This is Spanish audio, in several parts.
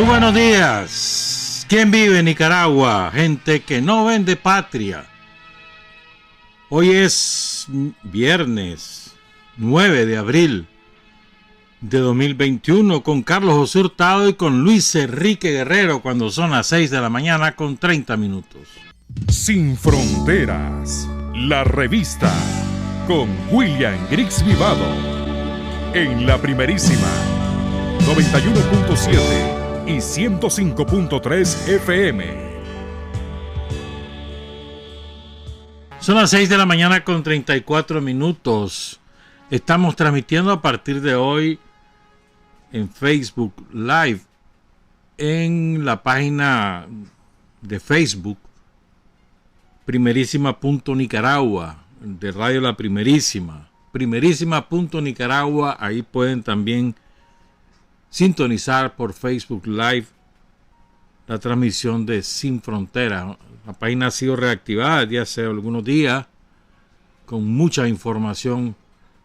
buenos días. ¿Quién vive en Nicaragua? Gente que no vende patria. Hoy es viernes 9 de abril de 2021 con Carlos José Hurtado y con Luis Enrique Guerrero cuando son las 6 de la mañana con 30 minutos. Sin Fronteras, la revista con William Griggs Vivado en la primerísima 91.7 y 105.3 FM. Son las 6 de la mañana con 34 minutos. Estamos transmitiendo a partir de hoy en Facebook Live, en la página de Facebook Primerísima.Nicaragua, de Radio La Primerísima. Primerísima.Nicaragua, ahí pueden también sintonizar por Facebook Live la transmisión de Sin Fronteras. La página ha sido reactivada desde hace algunos días con mucha información.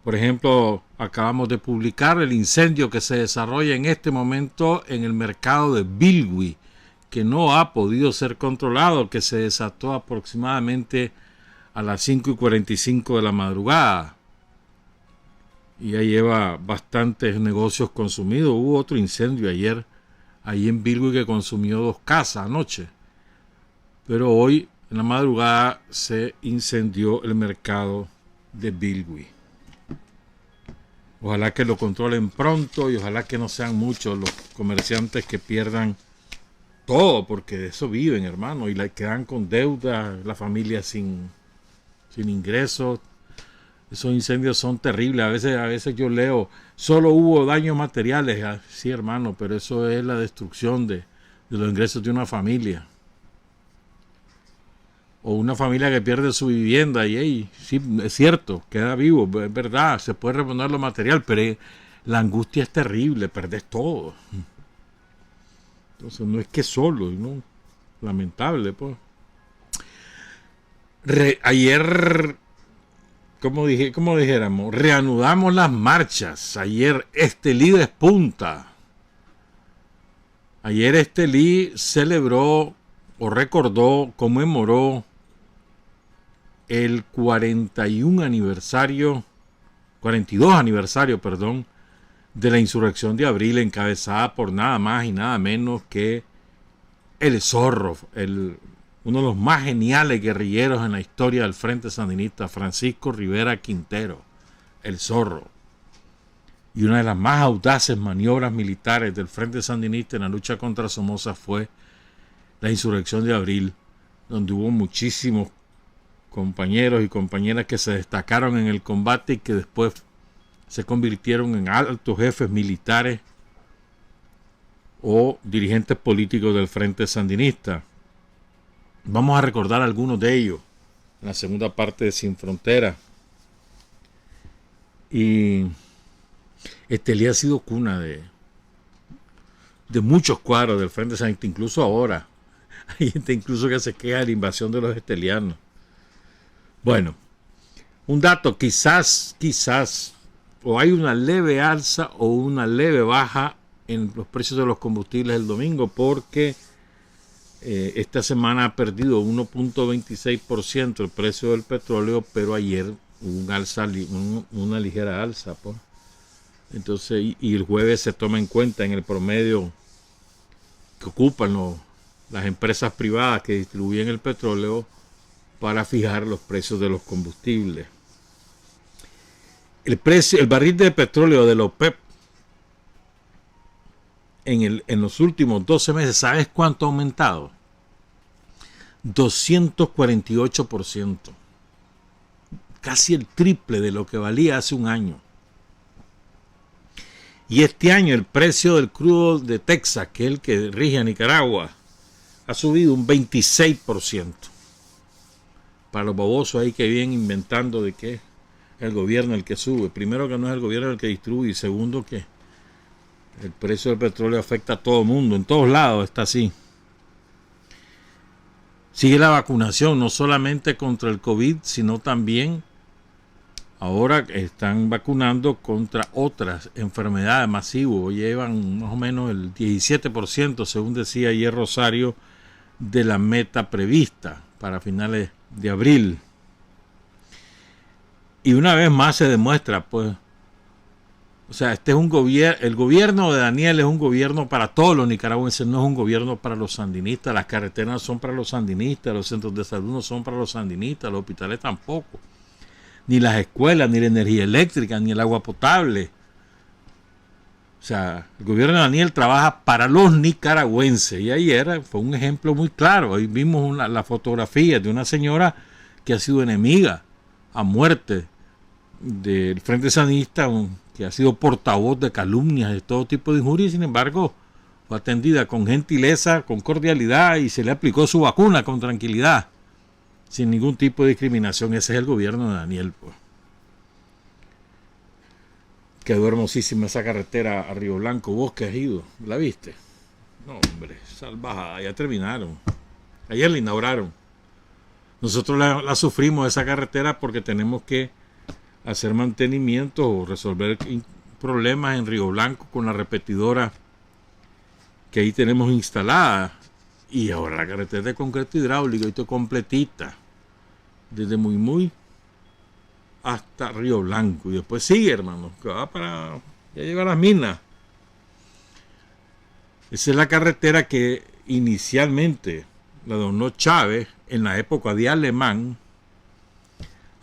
Por ejemplo, acabamos de publicar el incendio que se desarrolla en este momento en el mercado de Bilwi, que no ha podido ser controlado, que se desató aproximadamente a las 5:45 de la madrugada. Y ya lleva bastantes negocios consumidos. Hubo otro incendio ayer, ahí en Bilwi, que consumió 2 casas anoche. Pero hoy, en la madrugada, se incendió el mercado de Bilwi. Ojalá que lo controlen pronto y ojalá que no sean muchos los comerciantes que pierdan todo, porque de eso viven, hermano, y quedan con deuda, la familia sin ingresos. Esos incendios son terribles. A veces yo leo, solo hubo daños materiales. Sí, hermano, pero eso es la destrucción de los ingresos de una familia. O una familia que pierde su vivienda y sí, es cierto, queda vivo, es verdad, se puede reponer lo material, pero la angustia es terrible, perdés todo. Entonces no es que solo, ¿no? Lamentable, pues. Ayer, como dijéramos, reanudamos las marchas. Ayer Estelí despunta. Ayer Estelí celebró o recordó, conmemoró el 42 aniversario, de la insurrección de abril, encabezada por nada más y nada menos que el Zorro, uno de los más geniales guerrilleros en la historia del Frente Sandinista, Francisco Rivera Quintero, el Zorro. Y una de las más audaces maniobras militares del Frente Sandinista en la lucha contra Somoza fue la insurrección de abril, donde hubo muchísimos compañeros y compañeras que se destacaron en el combate y que después se convirtieron en altos jefes militares o dirigentes políticos del Frente Sandinista. Vamos a recordar algunos de ellos en la segunda parte de Sin Frontera. Y Estelí ha sido cuna de muchos cuadros del Frente Sandinista, incluso ahora. Hay gente incluso que se queja de la invasión de los estelianos. Bueno, un dato, quizás o hay una leve alza o una leve baja en los precios de los combustibles el domingo, porque esta semana ha perdido 1.26% el precio del petróleo, pero ayer hubo un alza, una ligera alza, pues. Entonces, y el jueves se toma en cuenta en el promedio que ocupan las empresas privadas que distribuyen el petróleo para fijar los precios de los combustibles. El barril de petróleo de la OPEP en los últimos 12 meses, ¿sabes cuánto ha aumentado? 248%. Casi el triple de lo que valía hace un año. Y este año el precio del crudo de Texas, que es el que rige a Nicaragua, ha subido un 26%. Para los babosos ahí que vienen inventando de que es el gobierno el que sube. Primero, que no es el gobierno el que distribuye. Y segundo, que el precio del petróleo afecta a todo el mundo. En todos lados está así. Sigue la vacunación, no solamente contra el COVID, sino también Ahora están vacunando contra otras enfermedades masivas. Llevan más o menos el 17%, según decía ayer Rosario, de la meta prevista para finales de abril. Y una vez más se demuestra, pues, o sea, este es un gobierno, el gobierno de Daniel es un gobierno para todos los nicaragüenses, no es un gobierno para los sandinistas. Las carreteras son para los sandinistas, los centros de salud no son para los sandinistas, los hospitales tampoco, ni las escuelas, ni la energía eléctrica, ni el agua potable. O sea, el gobierno de Daniel trabaja para los nicaragüenses. Y ayer fue un ejemplo muy claro. Hoy vimos la fotografía de una señora que ha sido enemiga a muerte del Frente Sandinista, que ha sido portavoz de calumnias, de todo tipo de injurias. Sin embargo, fue atendida con gentileza, con cordialidad, y se le aplicó su vacuna con tranquilidad, sin ningún tipo de discriminación. Ese es el gobierno de Daniel, pues. Quedó hermosísima esa carretera a Río Blanco. ¿Vos que has ido? ¿La viste? No, hombre, salvajada. Ya terminaron. Ayer la inauguraron. Nosotros la sufrimos esa carretera porque tenemos que hacer mantenimiento o resolver problemas en Río Blanco con la repetidora que ahí tenemos instalada. Y ahora la carretera de concreto hidráulico, esto completita, desde Muy hasta Río Blanco. Y después sigue, hermano, que va para ya llegar a las minas. Esa es la carretera que inicialmente la donó Chávez en la época de Alemán.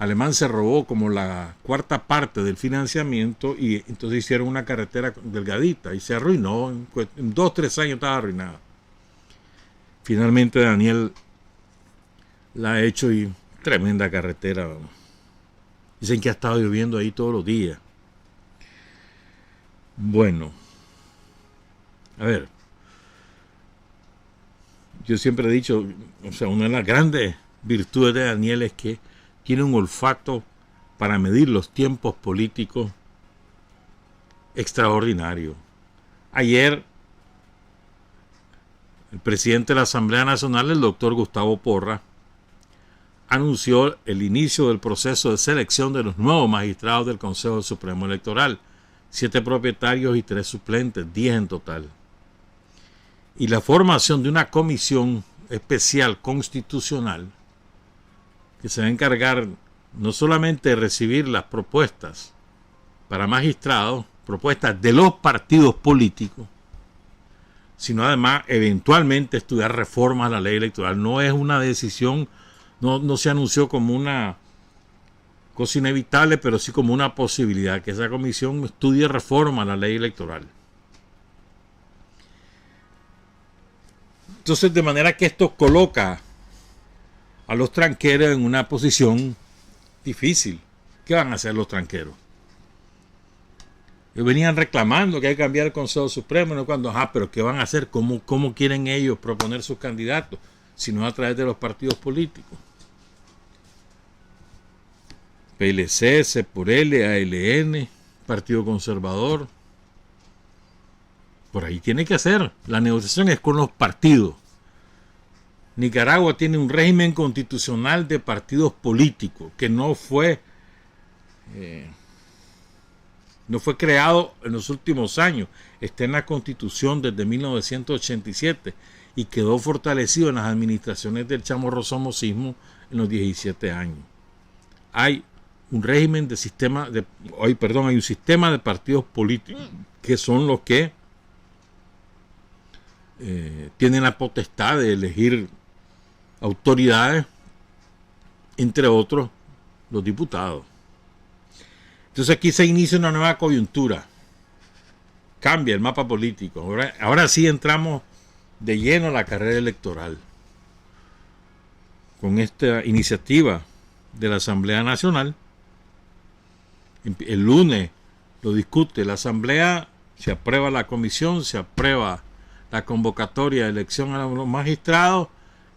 Alemán se robó como la cuarta parte del financiamiento y entonces hicieron una carretera delgadita y se arruinó. En 2-3 años estaba arruinada. Finalmente Daniel la ha hecho y tremenda carretera. Dicen que ha estado lloviendo ahí todos los días. Bueno, a ver, yo siempre he dicho, o sea, una de las grandes virtudes de Daniel es que tiene un olfato para medir los tiempos políticos extraordinario. Ayer, el presidente de la Asamblea Nacional, el doctor Gustavo Porras, anunció el inicio del proceso de selección de los nuevos magistrados del Consejo Supremo Electoral. 7 propietarios y 3 suplentes, 10 en total. Y la formación de una comisión especial constitucional que se va a encargar no solamente de recibir las propuestas para magistrados, propuestas de los partidos políticos, sino además eventualmente estudiar reformas a la ley electoral. No es una decisión, no se anunció como una cosa inevitable, pero sí como una posibilidad, que esa comisión estudie reforma a la ley electoral. Entonces, de manera que esto coloca a los tranqueros en una posición difícil. ¿Qué van a hacer los tranqueros? Ellos venían reclamando que hay que cambiar el Consejo Supremo, no cuando, pero ¿qué van a hacer? ¿Cómo quieren ellos proponer sus candidatos? Si no a través de los partidos políticos. PLC, C por L, ALN, Partido Conservador. Por ahí tiene que hacer. La negociación es con los partidos. Nicaragua tiene un régimen constitucional de partidos políticos que no fue creado en los últimos años. Está en la Constitución desde 1987 y quedó fortalecido en las administraciones del chamorro-somocismo en los 17 años. Hay un régimen de hay un sistema de partidos políticos que son los que tienen la potestad de elegir autoridades, entre otros los diputados. Entonces aquí se inicia una nueva coyuntura, cambia el mapa político. Ahora sí entramos de lleno a la carrera electoral con esta iniciativa de la Asamblea Nacional. El lunes lo discute la Asamblea, se aprueba la comisión, se aprueba la convocatoria de elección a los magistrados,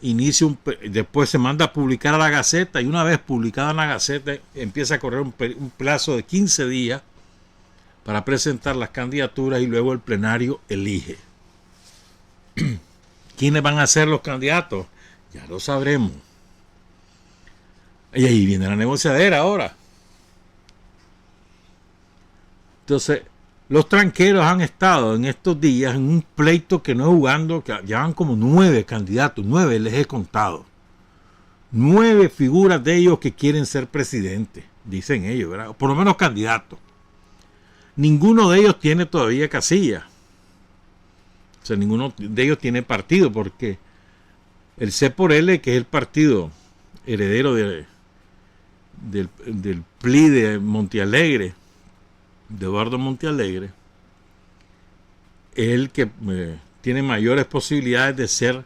después se manda a publicar a la Gaceta, y una vez publicada en la Gaceta empieza a correr un plazo de 15 días para presentar las candidaturas y luego el plenario elige. ¿Quiénes van a ser los candidatos? Ya lo sabremos. Y ahí viene la negociadera ahora. Entonces, los tranqueros han estado en estos días en un pleito que no es jugando, que llevan como 9 candidatos, 9 les he contado. 9 figuras de ellos que quieren ser presidentes, dicen ellos, ¿verdad? Por lo menos candidatos. Ninguno de ellos tiene todavía casilla. O sea, ninguno de ellos tiene partido, porque el C por L, que es el partido heredero del PLI de Montealegre, de Eduardo Montealegre, es el que tiene mayores posibilidades de ser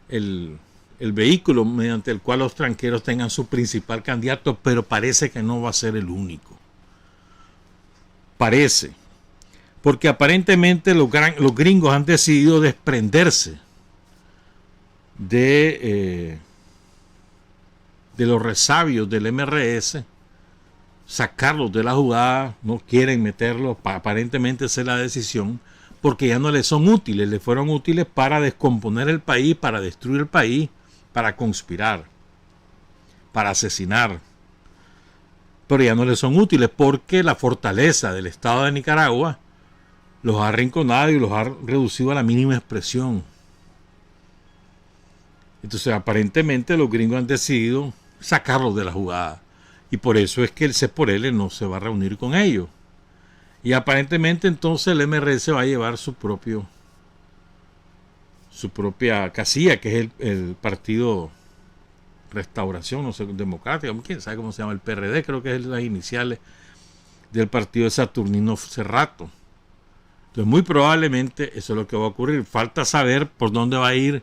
el vehículo mediante el cual los tranqueros tengan su principal candidato, pero parece que no va a ser el único. Parece. Porque aparentemente los gringos han decidido desprenderse de los resabios del MRS, sacarlos de la jugada, no quieren meterlos, aparentemente esa es la decisión, porque ya no les son útiles, les fueron útiles para descomponer el país, para destruir el país, para conspirar, para asesinar. Pero ya no les son útiles porque la fortaleza del Estado de Nicaragua los ha arrinconado y los ha reducido a la mínima expresión. Entonces aparentemente los gringos han decidido sacarlos de la jugada. Y por eso es que el C por L no se va a reunir con ellos. Y aparentemente entonces el MRS va a llevar su propia casilla, que es el partido Restauración, no sé, democrática, quién sabe cómo se llama, el PRD, creo que es las iniciales del partido de Saturnino Cerrato. Entonces muy probablemente eso es lo que va a ocurrir. Falta saber por dónde va a ir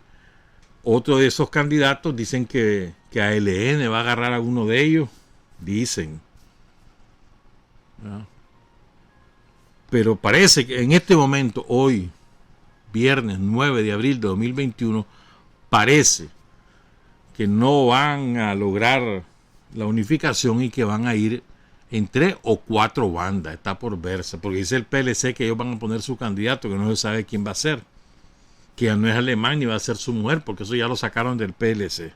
otro de esos candidatos. Dicen que ALN va a agarrar a uno de ellos. Dicen. ¿No? Pero parece que en este momento, hoy, viernes 9 de abril de 2021, parece que no van a lograr la unificación y que van a ir en 3 o 4 bandas. Está por verse, porque dice el PLC que ellos van a poner su candidato, que no se sabe quién va a ser, que ya no es alemán ni va a ser su mujer, porque eso ya lo sacaron del PLC.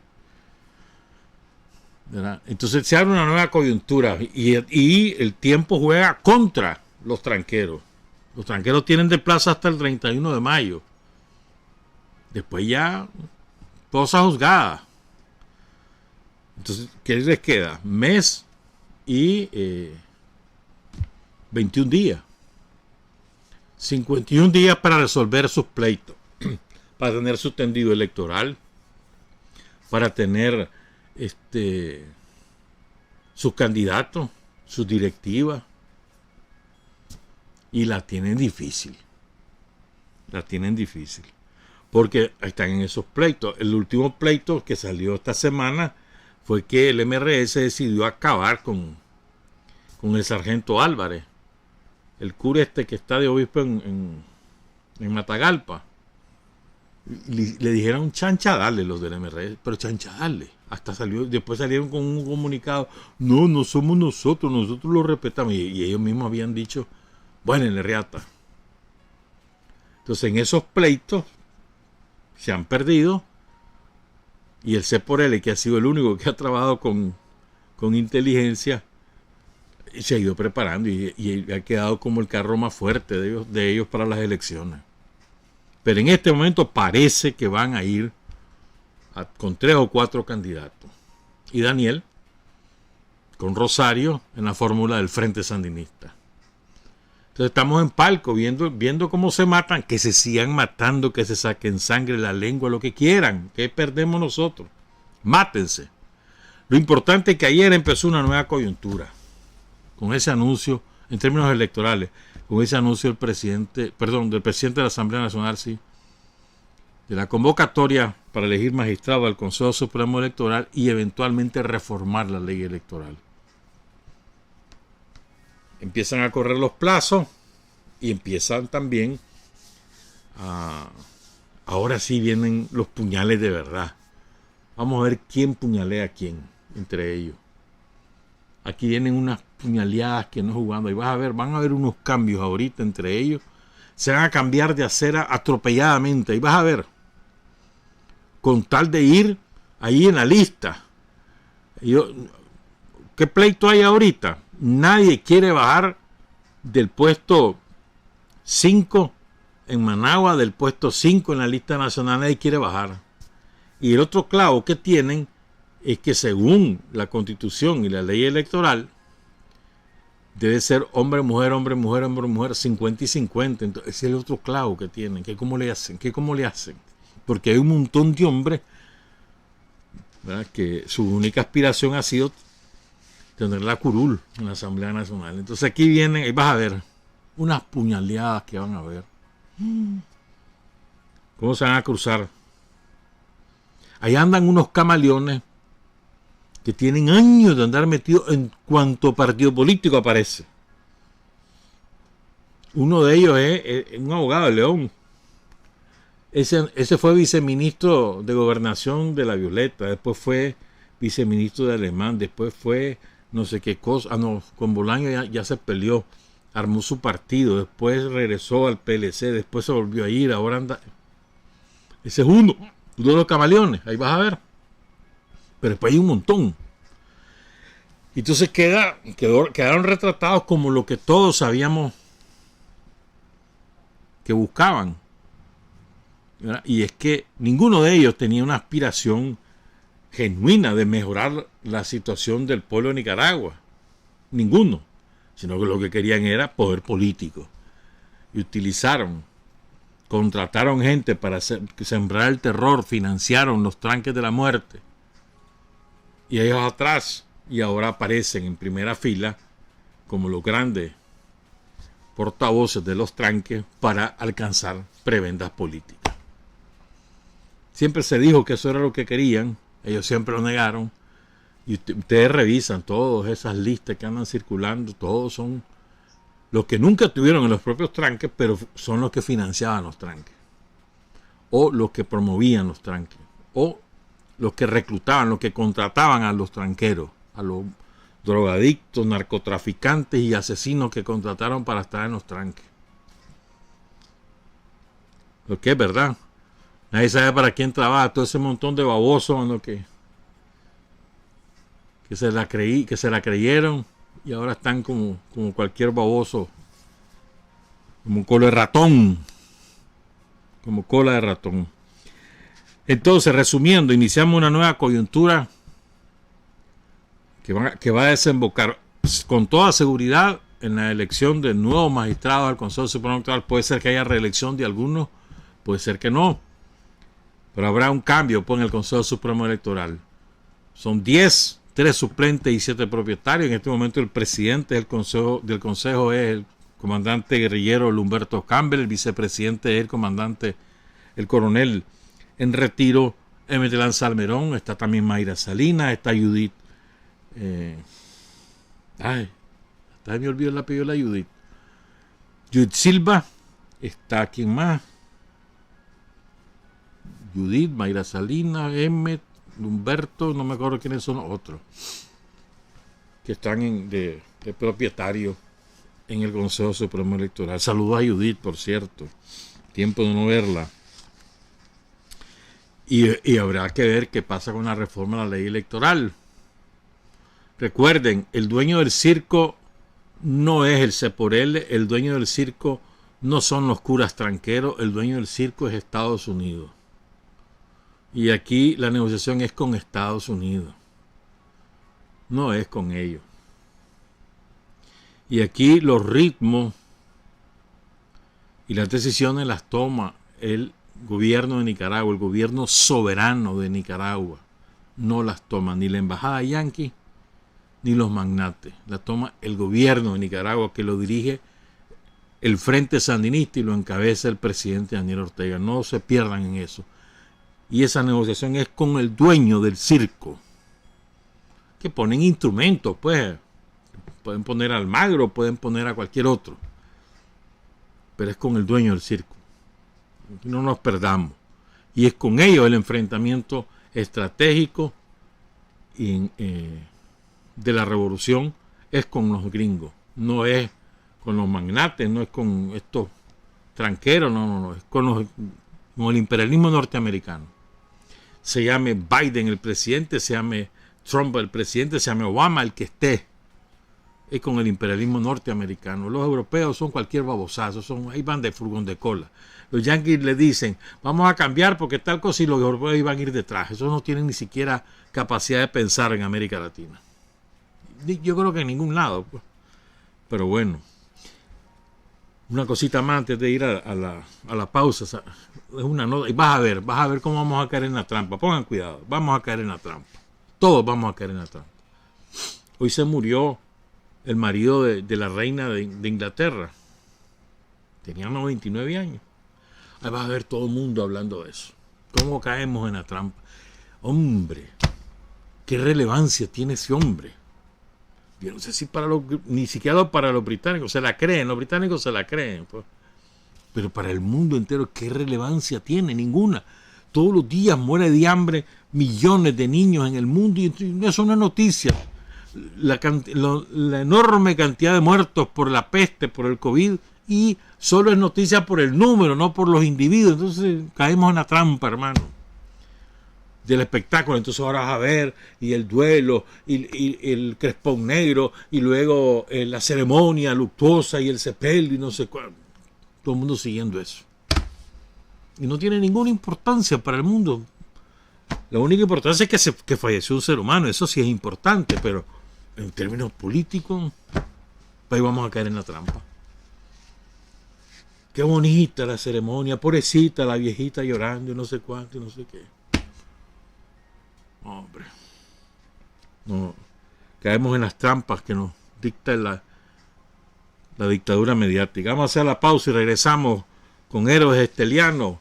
¿Verdad? Entonces se abre una nueva coyuntura y el tiempo juega contra los tranqueros. Los tranqueros tienen de plaza hasta el 31 de mayo. Después ya cosa juzgada. Entonces, ¿qué les queda? Mes y 21 días. 51 días para resolver sus pleitos, para tener su tendido electoral, para tener sus candidatos, sus directivas, y la tienen difícil. La tienen difícil. Porque están en esos pleitos. El último pleito que salió esta semana fue que el MRS decidió acabar con el sargento Álvarez, el cura que está de obispo en Matagalpa. Le dijeron chanchadale los del MRS, pero chanchadale. Hasta después salieron con un comunicado, no somos nosotros lo respetamos. Y ellos mismos habían dicho, bueno, en la reata. Entonces en esos pleitos se han perdido. Y el C por L, que ha sido el único que ha trabajado con inteligencia, se ha ido preparando y ha quedado como el carro más fuerte de ellos para las elecciones. Pero en este momento parece que van a ir con 3 o 4 candidatos. Y Daniel, con Rosario, en la fórmula del Frente Sandinista. Entonces estamos en palco viendo cómo se matan, que se sigan matando, que se saquen sangre, la lengua, lo que quieran. ¿Qué perdemos nosotros? Mátense. Lo importante es que ayer empezó una nueva coyuntura. Con ese anuncio, en términos electorales, con ese anuncio del presidente de la Asamblea Nacional, sí, de la convocatoria para elegir magistrado al Consejo Supremo Electoral y eventualmente reformar la ley electoral. Empiezan a correr los plazos y empiezan también ahora sí vienen los puñales de verdad. Vamos a ver quién puñalea a quién entre ellos. Aquí vienen unas puñaleadas que no jugando. Y van a haber unos cambios ahorita entre ellos. Se van a cambiar de acera atropelladamente. Y vas a ver, con tal de ir ahí en la lista. ¿Qué pleito hay ahorita? Nadie quiere bajar del puesto 5 en Managua, del puesto 5 en la lista nacional, nadie quiere bajar. Y el otro clavo que tienen es que según la Constitución y la ley electoral, debe ser hombre, mujer, hombre, mujer, hombre, mujer, 50 y 50. Entonces, ese es el otro clavo que tienen. ¿Qué cómo le hacen? Porque hay un montón de hombres, ¿verdad?, que su única aspiración ha sido tener la curul en la Asamblea Nacional. Entonces aquí vienen, ahí vas a ver unas puñaleadas que van a ver. ¿Cómo se van a cruzar? Ahí andan unos camaleones que tienen años de andar metidos en cuanto partido político aparece. Uno de ellos es un abogado de León. Ese fue viceministro de Gobernación de la Violeta, después fue viceministro de Alemán, después fue no sé qué cosa, con Bolaño ya se peleó, armó su partido, después regresó al PLC, después se volvió a ir, ahora anda. Ese es uno de los camaleones, ahí vas a ver. Pero después hay un montón. Y entonces quedaron retratados como lo que todos sabíamos que buscaban, ¿verdad? Y es que ninguno de ellos tenía una aspiración genuina de mejorar la situación del pueblo de Nicaragua. Ninguno. Sino que lo que querían era poder político. Y contrataron gente para sembrar el terror, financiaron los tranques de la muerte. Y ellos atrás, y ahora aparecen en primera fila como los grandes portavoces de los tranques para alcanzar prebendas políticas. Siempre se dijo que eso era lo que querían, ellos siempre lo negaron, y ustedes revisan todas esas listas que andan circulando, todos son los que nunca tuvieron en los propios tranques, pero son los que financiaban los tranques, o los que promovían los tranques, o los que reclutaban, los que contrataban a los tranqueros, a los drogadictos, narcotraficantes y asesinos que contrataron para estar en los tranques. Lo que es verdad. Nadie sabe para quién trabaja todo ese montón de babosos que se la creyeron y ahora están como cualquier baboso, como cola de ratón. Como cola de ratón. Entonces, resumiendo, iniciamos una nueva coyuntura que va a desembocar con toda seguridad en la elección de nuevos magistrados al Consejo Supremo Electoral. Puede ser que haya reelección de algunos, puede ser que no, pero habrá un cambio en el Consejo Supremo Electoral. Son 10, 3 suplentes y 7 propietarios. En este momento el presidente del consejo es el comandante guerrillero Humberto Campbell, el vicepresidente es el coronel en retiro Emetelán Salmerón, está también Mayra Salinas, está Judith. Hasta me olvidó el apellido de la Judith. Judith Silva, está ¿quién más? Judith, Mayra Salinas, Humberto, no me acuerdo quiénes son otros que están de propietario en el Consejo Supremo Electoral. Saludos a Judith, por cierto, tiempo de no verla. Y habrá que ver qué pasa con la reforma de la ley electoral. Recuerden, el dueño del circo no es el Ceporel, el dueño del circo no son los curas tranqueros, el dueño del circo es Estados Unidos. Y aquí la negociación es con Estados Unidos, no es con ellos. Y aquí los ritmos y las decisiones las toma el gobierno de Nicaragua, el gobierno soberano de Nicaragua. No las toma ni la embajada yanqui ni los magnates, la toma el gobierno de Nicaragua, que lo dirige el Frente Sandinista y lo encabeza el presidente Daniel Ortega. No se pierdan en eso. Y esa negociación es con el dueño del circo, que ponen instrumentos, pues pueden poner a Almagro, pueden poner a cualquier otro, pero es con el dueño del circo. No nos perdamos. Y es con ellos el enfrentamiento estratégico de la revolución, es con los gringos, no es con los magnates, no es con estos tranqueros, no, es con el imperialismo norteamericano. Se llame Biden el presidente, se llame Trump el presidente, se llame Obama el que esté. es con el imperialismo norteamericano. Los europeos son cualquier babosazo, ahí van de furgón de cola. Los yanquis le dicen, vamos a cambiar porque tal cosa, y los europeos iban a ir detrás. Esos no tienen ni siquiera capacidad de pensar en América Latina. Yo creo que en ningún lado, pues. Pero bueno, una cosita más antes de ir a la pausa. Es una nota, y vas a ver cómo vamos a caer en la trampa. Pongan cuidado, vamos a caer en la trampa. Todos vamos a caer en la trampa. Hoy se murió el marido de la reina de Inglaterra. Tenía 99 años. Ahí vas a ver todo el mundo hablando de eso. ¿Cómo caemos en la trampa? Hombre, ¿qué relevancia tiene ese hombre? Yo no sé si ni siquiera para los británicos se la creen. Los británicos se la creen, pues. Pero para el mundo entero, ¿qué relevancia tiene? Ninguna. Todos los días muere de hambre millones de niños en el mundo, y no es una noticia. La enorme cantidad de muertos por la peste, por el COVID, y solo es noticia por el número, no por los individuos. Entonces caemos en la trampa, hermano, del espectáculo. Entonces ahora vas a ver, y el duelo, y el crespón negro, y luego la ceremonia luctuosa y el sepelio y no sé cuál. Todo el mundo siguiendo eso. Y no tiene ninguna importancia para el mundo. La única importancia es que falleció un ser humano. Eso sí es importante, pero en términos políticos, ahí vamos a caer en la trampa. Qué bonita la ceremonia, pobrecita la viejita llorando y no sé cuánto y no sé qué. Hombre, no, caemos en las trampas que nos dicta la dictadura mediática. Vamos a hacer la pausa y regresamos con Héroes Estelianos,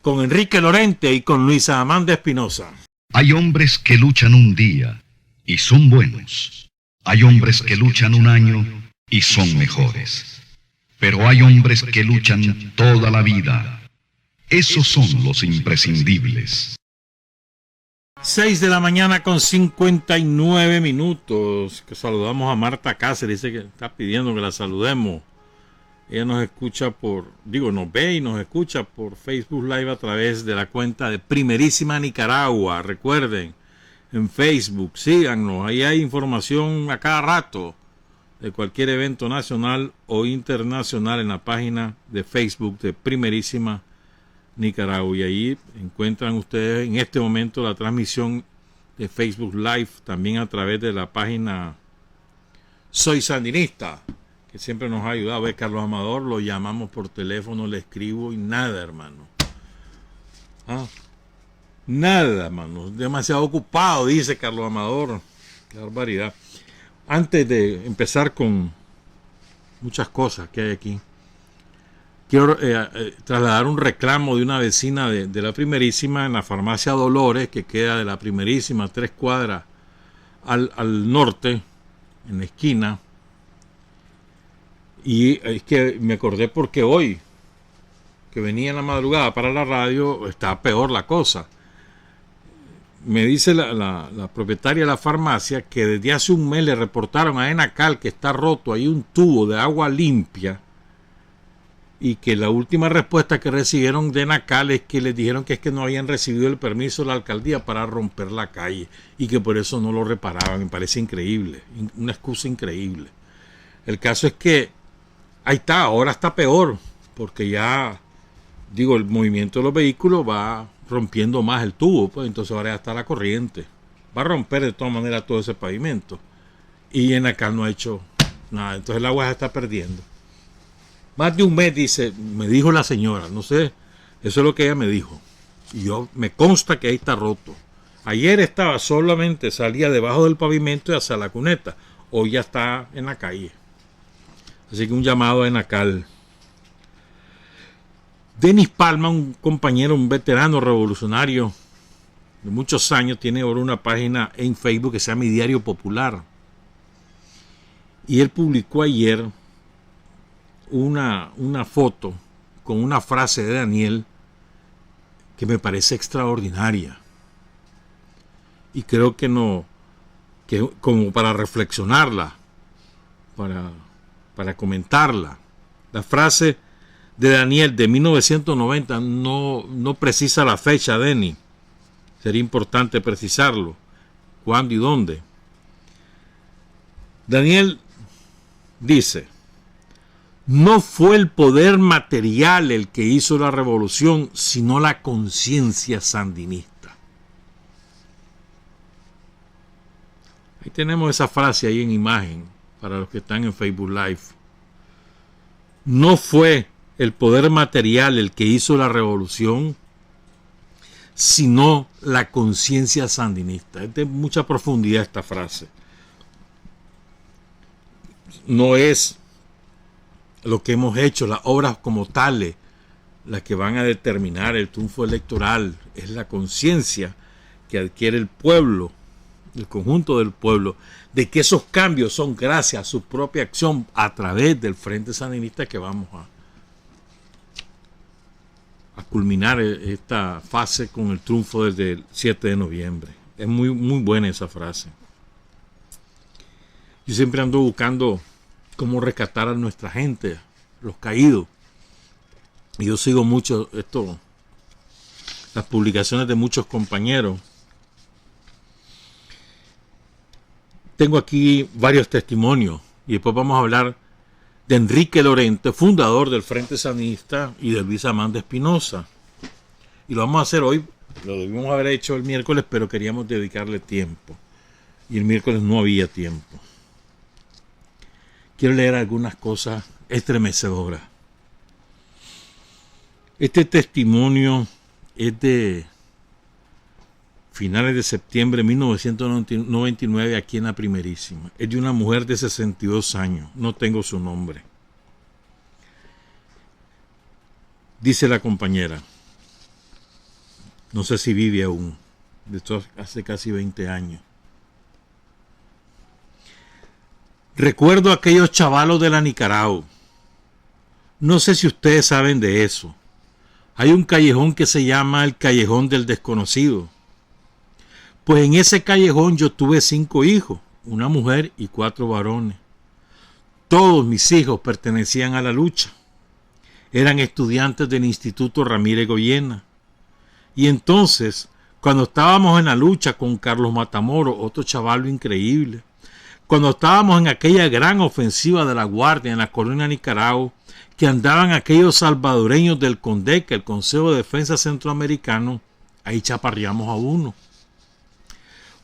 con Enrique Lorente y con Luisa Amanda Espinosa. Hay hombres que luchan un día y son buenos. Hay hombres que luchan un año y son mejores. Pero hay hombres que luchan toda la vida. Esos son los imprescindibles. 6 de la mañana con 59 minutos. Que saludamos a Marta Cáceres. Dice que está pidiendo que la saludemos. Ella nos escucha nos ve y nos escucha por Facebook Live a través de la cuenta de Primerísima Nicaragua. Recuerden, en Facebook, síganos. Ahí hay información a cada rato de cualquier evento nacional o internacional en la página de Facebook de Primerísima Nicaragua. Y ahí encuentran ustedes en este momento la transmisión de Facebook Live, también a través de la página Soy Sandinista, que siempre nos ha ayudado. Ve, Carlos Amador, lo llamamos por teléfono, le escribo y nada, hermano. Nada, hermano. Demasiado ocupado, dice Carlos Amador. Qué barbaridad. Antes de empezar con muchas cosas que hay aquí, quiero trasladar un reclamo de una vecina de la Primerísima en la farmacia Dolores, que queda de la Primerísima 3 cuadras al norte, en la esquina. Y es que me acordé porque hoy, que venía en la madrugada para la radio, está peor la cosa. Me dice la propietaria de la farmacia que desde hace un mes le reportaron a Enacal que está roto ahí un tubo de agua limpia, y que la última respuesta que recibieron de Enacal es que les dijeron que es que no habían recibido el permiso de la alcaldía para romper la calle y que por eso no lo reparaban. Me parece increíble, una excusa increíble. El caso es que ahí está, ahora está peor, porque ya, el movimiento de los vehículos va rompiendo más el tubo, pues entonces ahora ya está la corriente. Va a romper de todas maneras todo ese pavimento. Y Enacal no ha hecho nada, entonces el agua se está perdiendo. Más de un mes, me dijo la señora, no sé, eso es lo que ella me dijo. Y me consta que ahí está roto. Ayer salía debajo del pavimento y hacia la cuneta. Hoy ya está en la calle. Así que un llamado a Enacal. Denis Palma, un compañero, un veterano revolucionario de muchos años, tiene ahora una página en Facebook que se llama Mi Diario Popular. Y él publicó ayer una foto con una frase de Daniel que me parece extraordinaria. Y creo que como para reflexionarla, para comentarla. La frase de Daniel de 1990 no precisa la fecha, Denis. Sería importante precisarlo. ¿Cuándo y dónde? Daniel Dice, no fue el poder material el que hizo la revolución, sino la conciencia sandinista. Ahí tenemos esa frase ahí en imagen para los que están en Facebook Live. No fue el poder material el que hizo la revolución, sino la conciencia sandinista. Es de mucha profundidad esta frase. No es lo que hemos hecho, las obras como tales, las que van a determinar el triunfo electoral. Es la conciencia que adquiere el pueblo, el conjunto del pueblo, de que esos cambios son gracias a su propia acción a través del Frente Sandinista que vamos a culminar esta fase con el triunfo desde el 7 de noviembre. Es muy, muy buena esa frase. Yo siempre ando buscando cómo rescatar a nuestra gente, los caídos. Y yo sigo mucho las publicaciones de muchos compañeros. Tengo aquí varios testimonios y después vamos a hablar de Enrique Lorente, fundador del Frente Sandinista, y de Luis Amanda Espinosa. Y lo vamos a hacer hoy, lo debimos haber hecho el miércoles, pero queríamos dedicarle tiempo. Y el miércoles no había tiempo. Quiero leer algunas cosas estremecedoras. Este testimonio es de finales de septiembre de 1999 aquí en La Primerísima. Es de una mujer de 62 años. No tengo su nombre. Dice la compañera. No sé si vive aún. De esto hace casi 20 años. Recuerdo a aquellos chavalos de la Nicaragua. No sé si ustedes saben de eso. Hay un callejón que se llama el Callejón del Desconocido. Pues en ese callejón yo tuve 5 hijos, una mujer y 4 varones. Todos mis hijos pertenecían a la lucha. Eran estudiantes del Instituto Ramírez Goyena. Y entonces, cuando estábamos en la lucha con Carlos Matamoros, otro chavalo increíble, cuando estábamos en aquella gran ofensiva de la Guardia en la colonia Nicaragua, que andaban aquellos salvadoreños del CONDEC, el Consejo de Defensa Centroamericano, ahí chaparreamos a uno.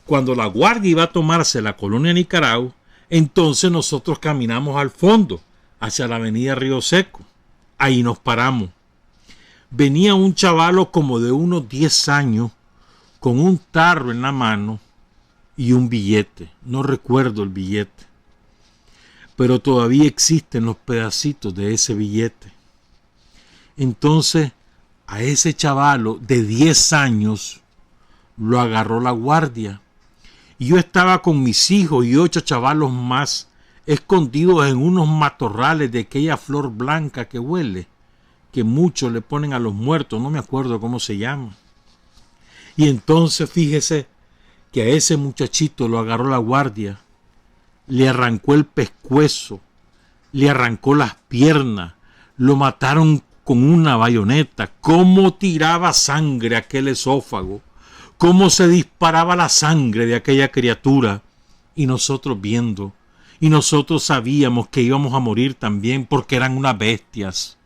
Cuando la Guardia iba a tomarse la colonia Nicaragua, entonces nosotros caminamos al fondo, hacia la avenida Río Seco. Ahí nos paramos. Venía un chavalo como de unos 10 años, con un tarro en la mano y un billete. No recuerdo el billete, pero todavía existen los pedacitos de ese billete. Entonces, a ese chavalo de 10 años lo agarró la Guardia. Y yo estaba con mis hijos y 8 chavalos más, escondidos en unos matorrales de aquella flor blanca que huele, que muchos le ponen a los muertos, no me acuerdo cómo se llama. Y entonces fíjese que a ese muchachito lo agarró la Guardia, le arrancó el pescuezo, le arrancó las piernas, lo mataron con una bayoneta. Cómo tiraba sangre aquel esófago, cómo se disparaba la sangre de aquella criatura, y nosotros viendo, y nosotros sabíamos que íbamos a morir también porque eran unas bestias.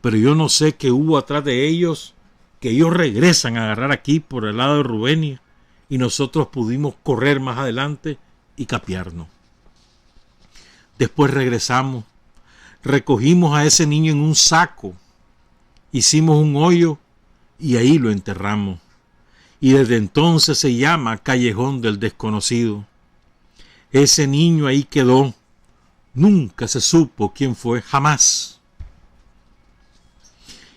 Pero yo no sé qué hubo atrás de ellos, que ellos regresan a agarrar aquí por el lado de Rubenia, y nosotros pudimos correr más adelante y capearnos. Después regresamos, recogimos a ese niño en un saco, hicimos un hoyo y ahí lo enterramos. Y desde entonces se llama Callejón del Desconocido. Ese niño ahí quedó. Nunca se supo quién fue, jamás.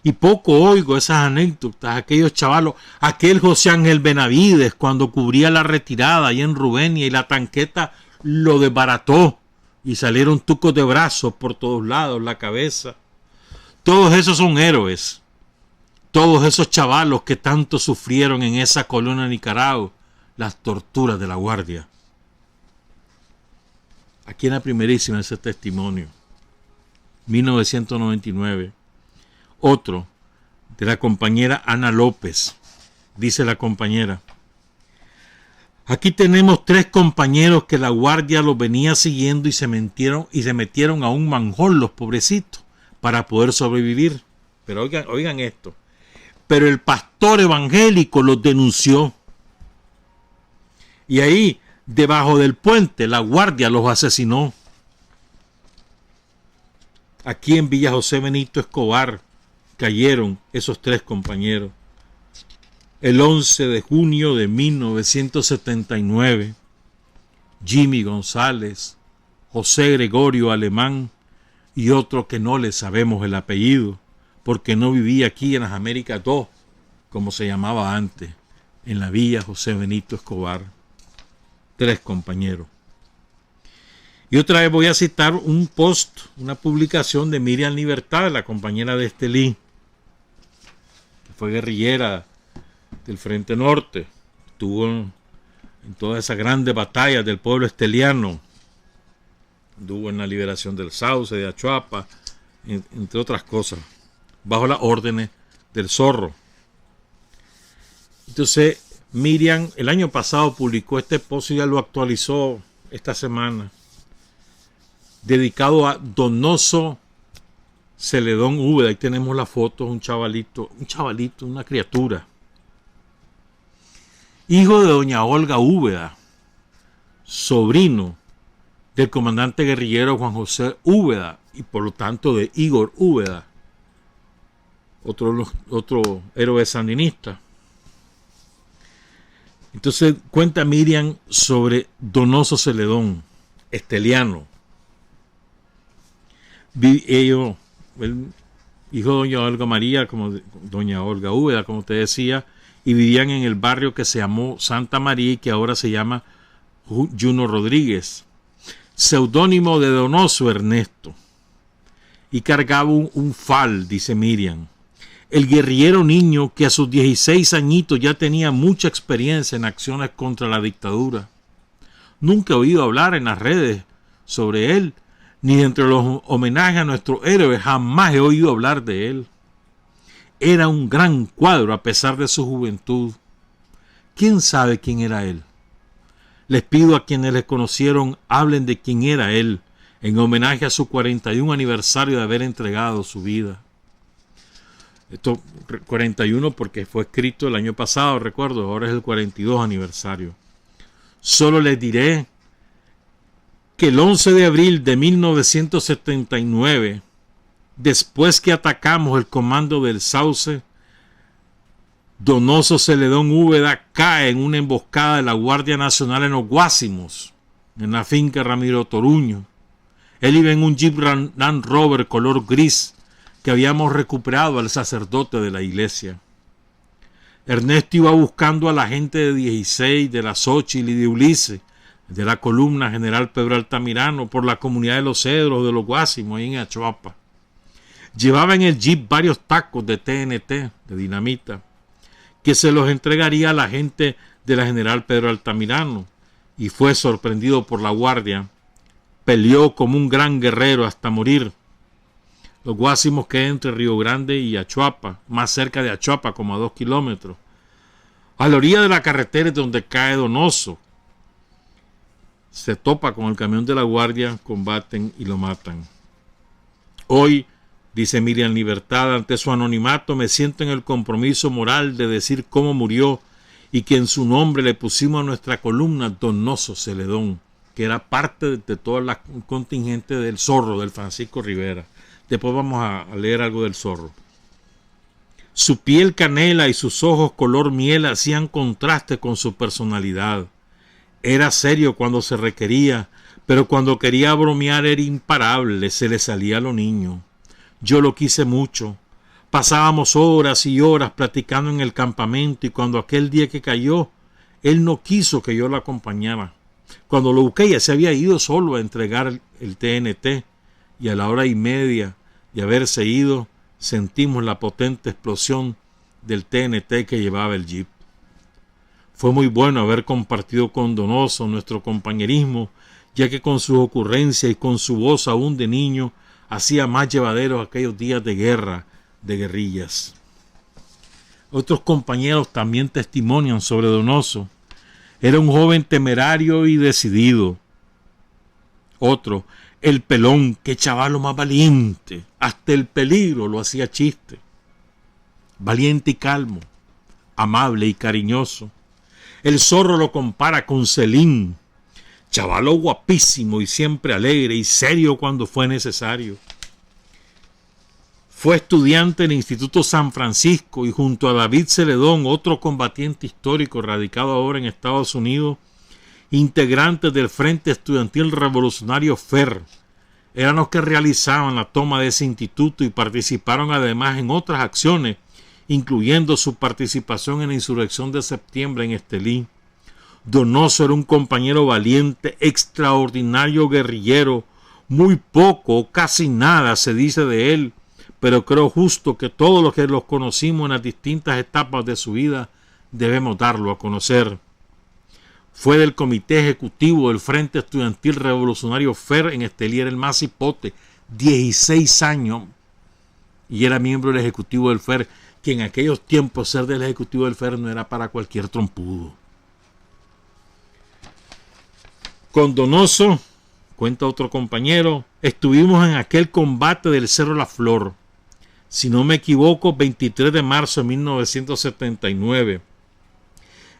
Y poco oigo esas anécdotas, aquellos chavalos, aquel José Ángel Benavides cuando cubría la retirada ahí en Rubenia y la tanqueta lo desbarató y salieron tucos de brazos por todos lados, la cabeza. Todos esos son héroes. Todos esos chavalos que tanto sufrieron en esa colonia de Nicaragua, las torturas de la Guardia. Aquí en La Primerísima ese testimonio. 1999. Otro, de la compañera Ana López. Dice la compañera: Aquí tenemos 3 compañeros que la guardia los venía siguiendo y se metieron a un manjón, los pobrecitos, para poder sobrevivir. Pero oigan esto. Pero el pastor evangélico los denunció. Y ahí, debajo del puente, la guardia los asesinó. Aquí en Villa José Benito Escobar cayeron esos 3 compañeros. El 11 de junio de 1979, Jimmy González, José Gregorio Alemán y otro que no le sabemos el apellido, porque no vivía aquí en las Américas 2, como se llamaba antes, en la Villa José Benito Escobar. 3 compañeros. Y otra vez voy a citar un post, una publicación de Miriam Libertad, la compañera de Estelí, que fue guerrillera del Frente Norte, estuvo en todas esas grandes batallas del pueblo esteliano, estuvo en la liberación del Sauce, de Achuapa, entre otras cosas, bajo las órdenes del Zorro. Entonces, Miriam el año pasado publicó este post y ya lo actualizó esta semana, dedicado a Donoso Celedón Úbeda. Ahí tenemos la foto, un chavalito, una criatura, hijo de doña Olga Úbeda, sobrino del comandante guerrillero Juan José Úbeda y por lo tanto de Igor Úbeda, otro héroe sandinista. Entonces cuenta Miriam sobre Donoso Celedón, esteliano. El hijo de doña Olga María, como doña Olga Úbeda, como te decía, y vivían en el barrio que se llamó Santa María y que ahora se llama Juno Rodríguez, seudónimo de Donoso Ernesto, y cargaba un fal, dice Miriam, el guerrillero niño que a sus 16 añitos ya tenía mucha experiencia en acciones contra la dictadura. Nunca he oído hablar en las redes sobre él, ni entre los homenajes a nuestros héroes, jamás he oído hablar de él. Era un gran cuadro a pesar de su juventud. ¿Quién sabe quién era él? Les pido a quienes le conocieron hablen de quién era él, en homenaje a su 41 aniversario de haber entregado su vida. Esto 41 porque fue escrito el año pasado, recuerdo, ahora es el 42 aniversario. Solo les diré que el 11 de abril de 1979, después que atacamos el comando del Sauce, Donoso Celedón Úbeda cae en una emboscada de la Guardia Nacional en Los Guásimos, en la finca Ramiro Toruño. Él iba en un Jeep Land Rover color gris que habíamos recuperado al sacerdote de la iglesia. Ernesto iba buscando a la gente de 16, de la Xóchitl y de Ulises, de la columna General Pedro Altamirano, por la comunidad de Los Cedros, de Los Guásimos, ahí en Achuapa. Llevaba en el jeep varios tacos de TNT, de dinamita, que se los entregaría a la gente de la General Pedro Altamirano, y fue sorprendido por la guardia. Peleó como un gran guerrero hasta morir. Los Guásimos quedan entre Río Grande y Achuapa, más cerca de Achuapa, como a 2 kilómetros. A la orilla de la carretera es donde cae Donoso. Se topa con el camión de la guardia, combaten y lo matan. Hoy, dice Miriam Libertad, ante su anonimato me siento en el compromiso moral de decir cómo murió y que en su nombre le pusimos a nuestra columna Donoso Celedón, que era parte de toda la contingente del Zorro, del Francisco Rivera. Después vamos a leer algo del Zorro. Su piel canela y sus ojos color miel hacían contraste con su personalidad. Era serio cuando se requería, pero cuando quería bromear era imparable, se le salía a lo niño. Yo lo quise mucho. Pasábamos horas y horas platicando en el campamento y cuando aquel día que cayó, él no quiso que yo lo acompañara. Cuando lo busqué ya se había ido solo a entregar el TNT y a la 1:30 de haberse ido sentimos la potente explosión del TNT que llevaba el jeep. Fue muy bueno haber compartido con Donoso nuestro compañerismo, ya que con sus ocurrencias y con su voz aún de niño hacía más llevaderos aquellos días de guerra, de guerrillas. Otros compañeros también testimonian sobre Donoso. Era un joven temerario y decidido. Otro, el pelón, qué chavalo más valiente, hasta el peligro lo hacía chiste. Valiente y calmo, amable y cariñoso. El zorro lo compara con Celín, chavalo guapísimo y siempre alegre y serio cuando fue necesario. Fue estudiante en el Instituto San Francisco y junto a David Celedón, otro combatiente histórico radicado ahora en Estados Unidos, integrantes del Frente Estudiantil Revolucionario FER, eran los que realizaban la toma de ese instituto y participaron además en otras acciones, incluyendo su participación en la insurrección de septiembre en Estelí. Donoso era un compañero valiente, extraordinario guerrillero. Muy poco o casi nada se dice de él, pero creo justo que todos los que los conocimos en las distintas etapas de su vida debemos darlo a conocer. Fue del comité ejecutivo del Frente Estudiantil Revolucionario FER en Estelí, era el más hipote, 16 años, y era miembro del ejecutivo del FER, que en aquellos tiempos ser del ejecutivo del FER no era para cualquier trompudo. Con Donoso, cuenta otro compañero, estuvimos en aquel combate del Cerro La Flor, si no me equivoco, 23 de marzo de 1979.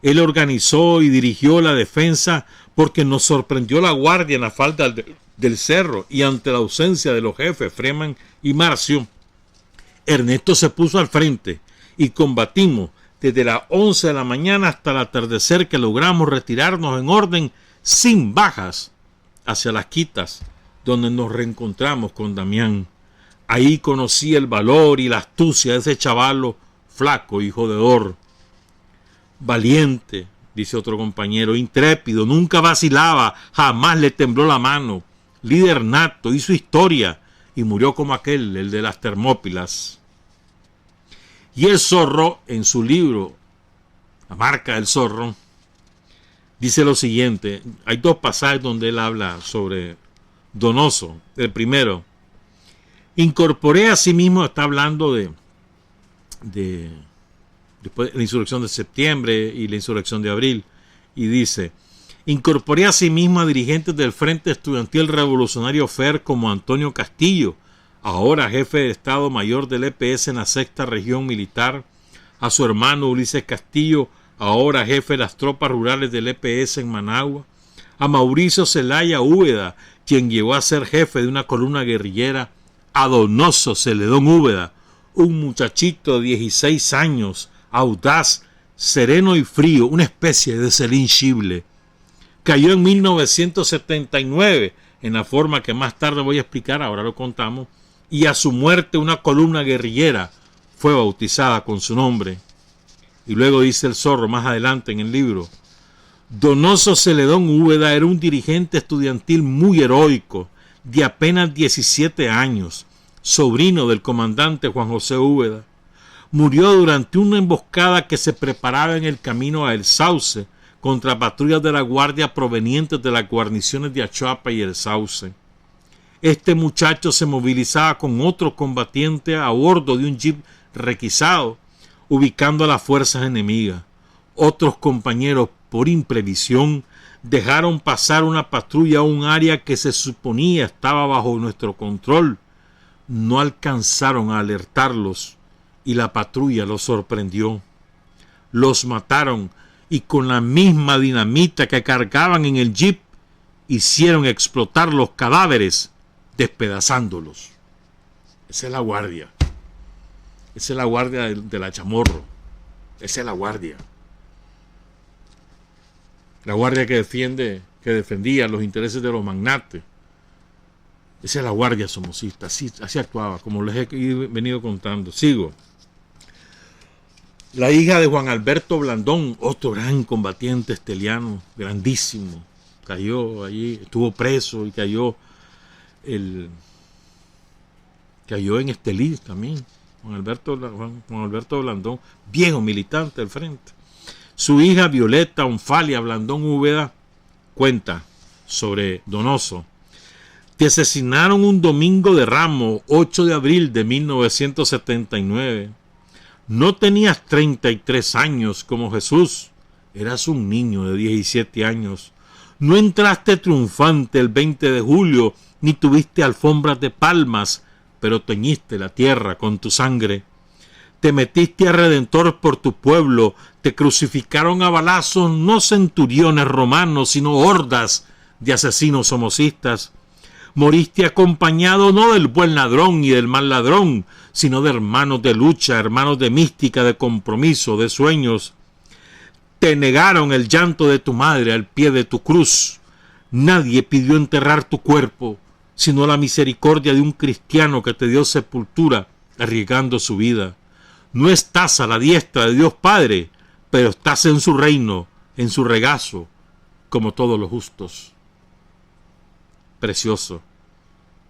Él organizó y dirigió la defensa porque nos sorprendió la guardia en la falda del cerro y ante la ausencia de los jefes Freeman y Marcio, Ernesto se puso al frente y combatimos desde las 11 de la mañana hasta el atardecer, que logramos retirarnos en orden sin bajas hacia Las Quitas, donde nos reencontramos con Damián. Ahí conocí el valor y la astucia de ese chavalo flaco y jodedor. Valiente, dice otro compañero, intrépido, nunca vacilaba, jamás le tembló la mano, líder nato, hizo historia y murió como aquel, el de las Termópilas. Y el zorro, en su libro, La marca del zorro, dice lo siguiente, hay dos pasajes donde él habla sobre Donoso. El primero, incorporé a sí mismo, está hablando después de la insurrección de septiembre y la insurrección de abril, y dice, incorporé a sí mismo a dirigentes del Frente Estudiantil Revolucionario FER como Antonio Castillo, ahora jefe de Estado Mayor del EPS en la 6ª Región Militar, a su hermano Ulises Castillo, ahora jefe de las tropas rurales del EPS en Managua, a Mauricio Zelaya Úbeda, quien llegó a ser jefe de una columna guerrillera, a Donoso Celedón Úbeda, un muchachito de 16 años, audaz, sereno y frío, una especie de Celín Chible. Cayó en 1979, en la forma que más tarde voy a explicar, ahora lo contamos, y a su muerte una columna guerrillera fue bautizada con su nombre. Y luego dice el zorro más adelante en el libro, Donoso Celedón Úbeda era un dirigente estudiantil muy heroico, de apenas 17 años, sobrino del comandante Juan José Úbeda. Murió durante una emboscada que se preparaba en el camino a El Sauce contra patrullas de la guardia provenientes de las guarniciones de Achuapa y El Sauce. Este muchacho se movilizaba con otro combatiente a bordo de un jeep requisado, ubicando a las fuerzas enemigas. Otros compañeros, por imprevisión, dejaron pasar una patrulla a un área que se suponía estaba bajo nuestro control. No alcanzaron a alertarlos y la patrulla los sorprendió. Los mataron y con la misma dinamita que cargaban en el jeep hicieron explotar los cadáveres, despedazándolos. Esa es la guardia. Esa es la guardia de la Chamorro. Esa es la guardia. La guardia que defendía los intereses de los magnates. Esa es la guardia somocista. Así actuaba, como les he venido contando. Sigo. La hija de Juan Alberto Blandón, otro gran combatiente esteliano, grandísimo, cayó allí, estuvo preso y cayó en Estelí también. Juan Alberto Blandón, viejo militante del frente. Su hija Violeta Onfalia Blandón Úbeda cuenta sobre Donoso. Te asesinaron un domingo de Ramos, 8 de abril de 1979. No tenías 33 años como Jesús, Eras un niño de 17 años. No entraste triunfante el 20 de julio, ni tuviste alfombras de palmas, pero teñiste la tierra con tu sangre. Te metiste a redentor por tu pueblo, te crucificaron a balazos no centuriones romanos, sino hordas de asesinos homocistas. Moriste acompañado no del buen ladrón y del mal ladrón, sino de hermanos de lucha, hermanos de mística, de compromiso, de sueños. Te negaron el llanto de tu madre al pie de tu cruz. Nadie pidió enterrar tu cuerpo, sino la misericordia de un cristiano que te dio sepultura arriesgando su vida. No estás a la diestra de Dios Padre, pero estás en su reino, en su regazo, como todos los justos. Precioso.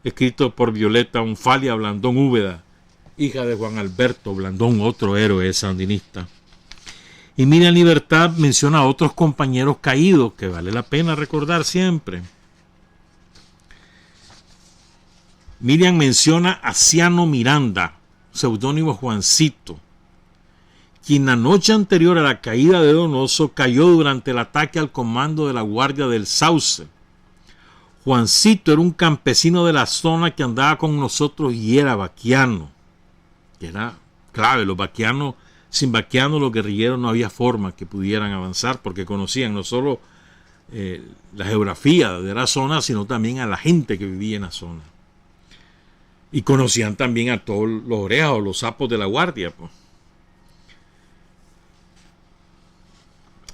Escrito por Violeta Onfalia Blandón Úbeda, hija de Juan Alberto Blandón, otro héroe sandinista. Y Miriam Libertad menciona a otros compañeros caídos que vale la pena recordar siempre. Miriam menciona a Ciano Miranda, seudónimo Juancito, quien la noche anterior a la caída de Donoso cayó durante el ataque al comando de la Guardia del Sauce. Juancito era un campesino de la zona que andaba con nosotros y era vaquiano, que era clave. Los vaquianos, sin vaquianos los guerrilleros no había forma que pudieran avanzar, porque conocían no solo la geografía de la zona, sino también a la gente que vivía en la zona. Y conocían también a todos los orejas o los sapos de la guardia, pues.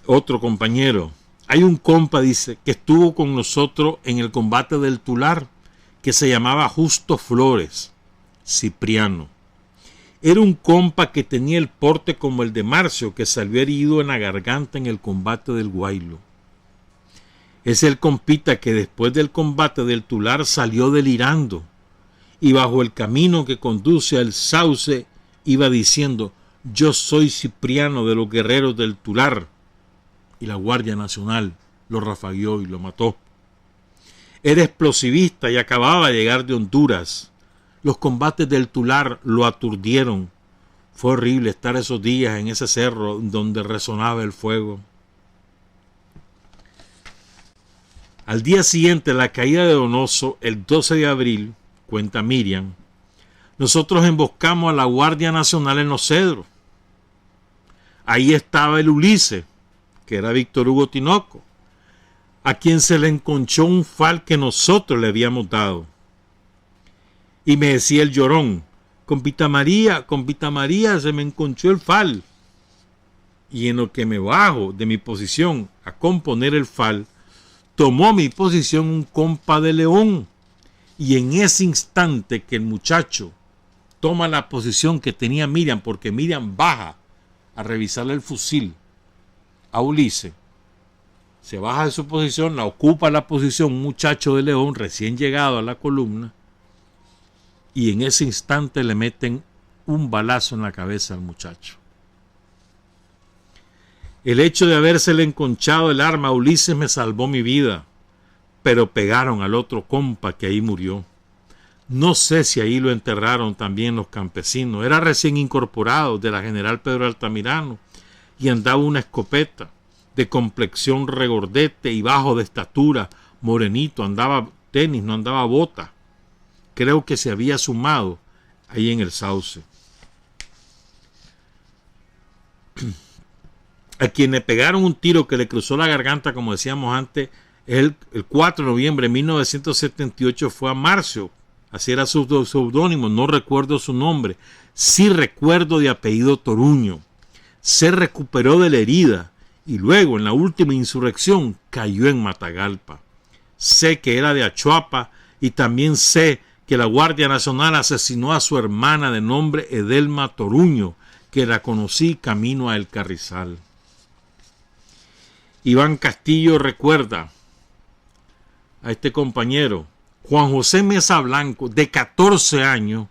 Otro compañero. Hay un compa, dice, que estuvo con nosotros en el combate del Tular, que se llamaba Justo Flores, Cipriano. Era un compa que tenía el porte como el de Marcio, que salió herido en la garganta en el combate del Guaylo. Es el compita que después del combate del Tular salió delirando, y bajo el camino que conduce al Sauce iba diciendo: yo soy Cipriano de los guerreros del Tular. Y la Guardia Nacional lo rafagueó y lo mató. Era explosivista y acababa de llegar de Honduras. Los combates del Tular lo aturdieron. Fue horrible estar esos días en ese cerro donde resonaba el fuego. Al día siguiente, la caída de Donoso, el 12 de abril, cuenta Miriam, nosotros emboscamos a la Guardia Nacional en Los Cedros. Ahí estaba el Ulises, que era Víctor Hugo Tinoco, a quien se le enconchó un fal que nosotros le habíamos dado. Y me decía el llorón: compita María, se me enconchó el fal. Y en lo que me bajo de mi posición a componer el fal, tomó mi posición un compa de León. Y en ese instante que el muchacho toma la posición que tenía Miriam, porque Miriam baja a revisarle el fusil a Ulises, se baja de su posición, la ocupa la posición un muchacho de León recién llegado a la columna, y en ese instante le meten un balazo en la cabeza al muchacho. El hecho de habérsele enconchado el arma a Ulises me salvó mi vida, pero pegaron al otro compa que ahí murió. No sé si ahí lo enterraron también los campesinos. Era recién incorporado de la General Pedro Altamirano y andaba una escopeta, de complexión regordete y bajo de estatura, morenito, andaba tenis, no andaba bota. Creo que se había sumado ahí en el Sauce. A quien le pegaron un tiro que le cruzó la garganta, como decíamos antes, el 4 de noviembre de 1978 fue a Marcio. Así era su seudónimo, no recuerdo su nombre. Sí recuerdo de apellido Toruño. Se recuperó de la herida y luego en la última insurrección cayó en Matagalpa. Sé que era de Achuapa y también sé que la Guardia Nacional asesinó a su hermana de nombre Edelma Toruño, que la conocí camino a El Carrizal. Iván Castillo recuerda a este compañero, Juan José Mesa Blanco, de 14 años,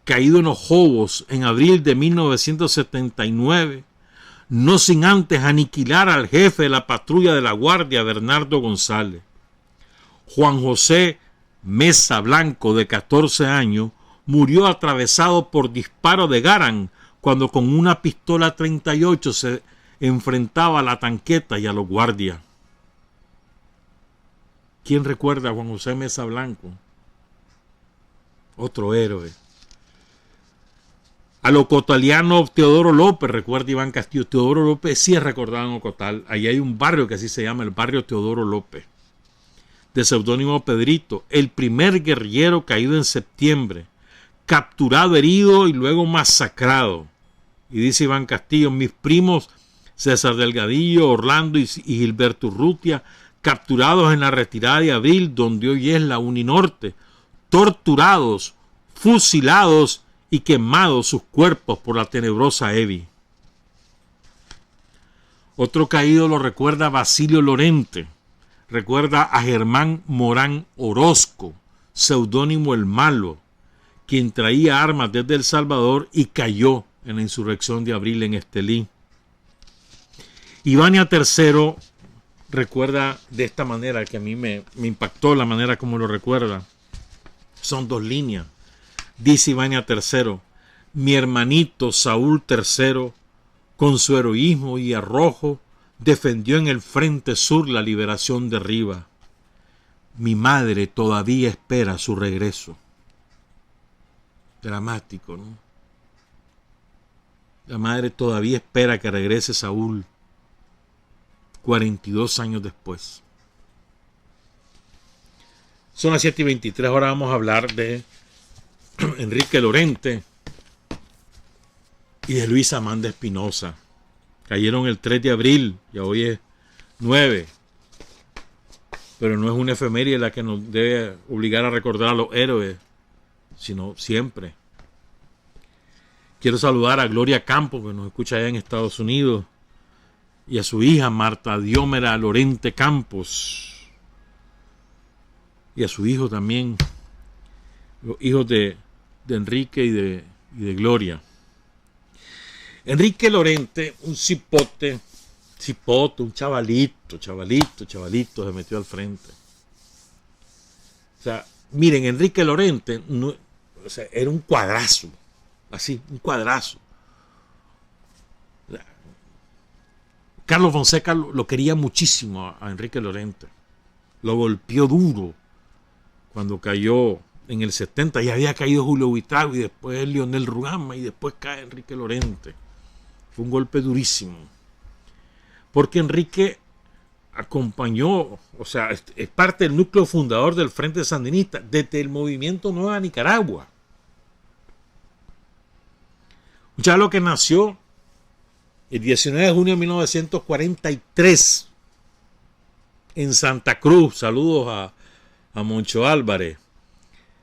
caído en los Jobos en abril de 1979, no sin antes aniquilar al jefe de la patrulla de la Guardia, Bernardo González. Juan José Mesa Blanco, de 14 años, murió atravesado por disparo de Garán cuando con una pistola 38 enfrentaba a la tanqueta y a los guardias. ¿Quién recuerda a Juan José Mesa Blanco? Otro héroe. Al ocotaliano Teodoro López, recuerda Iván Castillo. Teodoro López sí es recordado en Ocotal. Ahí hay un barrio que así se llama, el barrio Teodoro López, de seudónimo Pedrito, el primer guerrillero caído en septiembre, capturado, herido y luego masacrado. Y dice Iván Castillo, mis primos César Delgadillo, Orlando y Gilberto Urrutia, capturados en la retirada de abril, donde hoy es la Uninorte, torturados, fusilados y quemados sus cuerpos por la tenebrosa Evi. Otro caído lo recuerda Basilio Lorente, recuerda a Germán Morán Orozco, seudónimo El Malo, quien traía armas desde El Salvador y cayó en la insurrección de abril en Estelí. Ivania III recuerda de esta manera, que a mí me impactó la manera como lo recuerda. Son dos líneas. Dice Ivania III, mi hermanito Saúl III, con su heroísmo y arrojo, defendió en el frente sur la liberación de Riva. Mi madre todavía espera su regreso. Dramático, ¿no? La madre todavía espera que regrese Saúl 42 años después. Son las 7:23, ahora vamos a hablar de Enrique Lorente y de Luis Amanda Espinosa. Cayeron el 3 de abril, ya hoy es 9. Pero no es una efeméride la que nos debe obligar a recordar a los héroes, sino siempre. Quiero saludar a Gloria Campos, que nos escucha allá en Estados Unidos, y a su hija Marta Diómera Lorente Campos, y a su hijo también, los hijos de Enrique y de Gloria. Enrique Lorente, un cipote, un chavalito, se metió al frente. O sea, miren, Enrique Lorente era un cuadrazo, así, un cuadrazo. Carlos Fonseca lo quería muchísimo a Enrique Lorente. Lo golpeó duro cuando cayó en el 70. Ya había caído Julio Buitrago y después Leonel Rugama y después cae Enrique Lorente. Fue un golpe durísimo. Porque Enrique acompañó, o sea, es parte del núcleo fundador del Frente Sandinista desde el movimiento Nueva Nicaragua. Ya lo que nació el 19 de junio de 1943 en Santa Cruz. Saludos a Moncho Álvarez.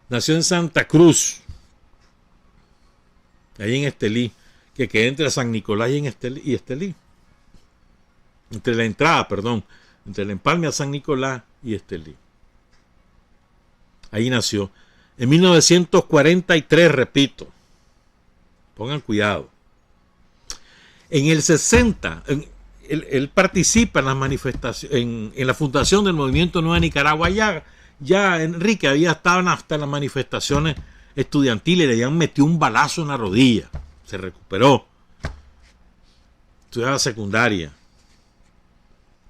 Nació en Santa Cruz, ahí en Estelí, que queda entre San Nicolás y Estelí. Entre la entrada, entre el empalme a San Nicolás y Estelí. Ahí nació. En 1943, repito. Pongan cuidado. En el 60, él participa en las manifestaciones, en la fundación del Movimiento Nueva Nicaragua. Ya Enrique había estado hasta en las manifestaciones estudiantiles, le habían metido un balazo en la rodilla. Se recuperó. Estudiaba secundaria.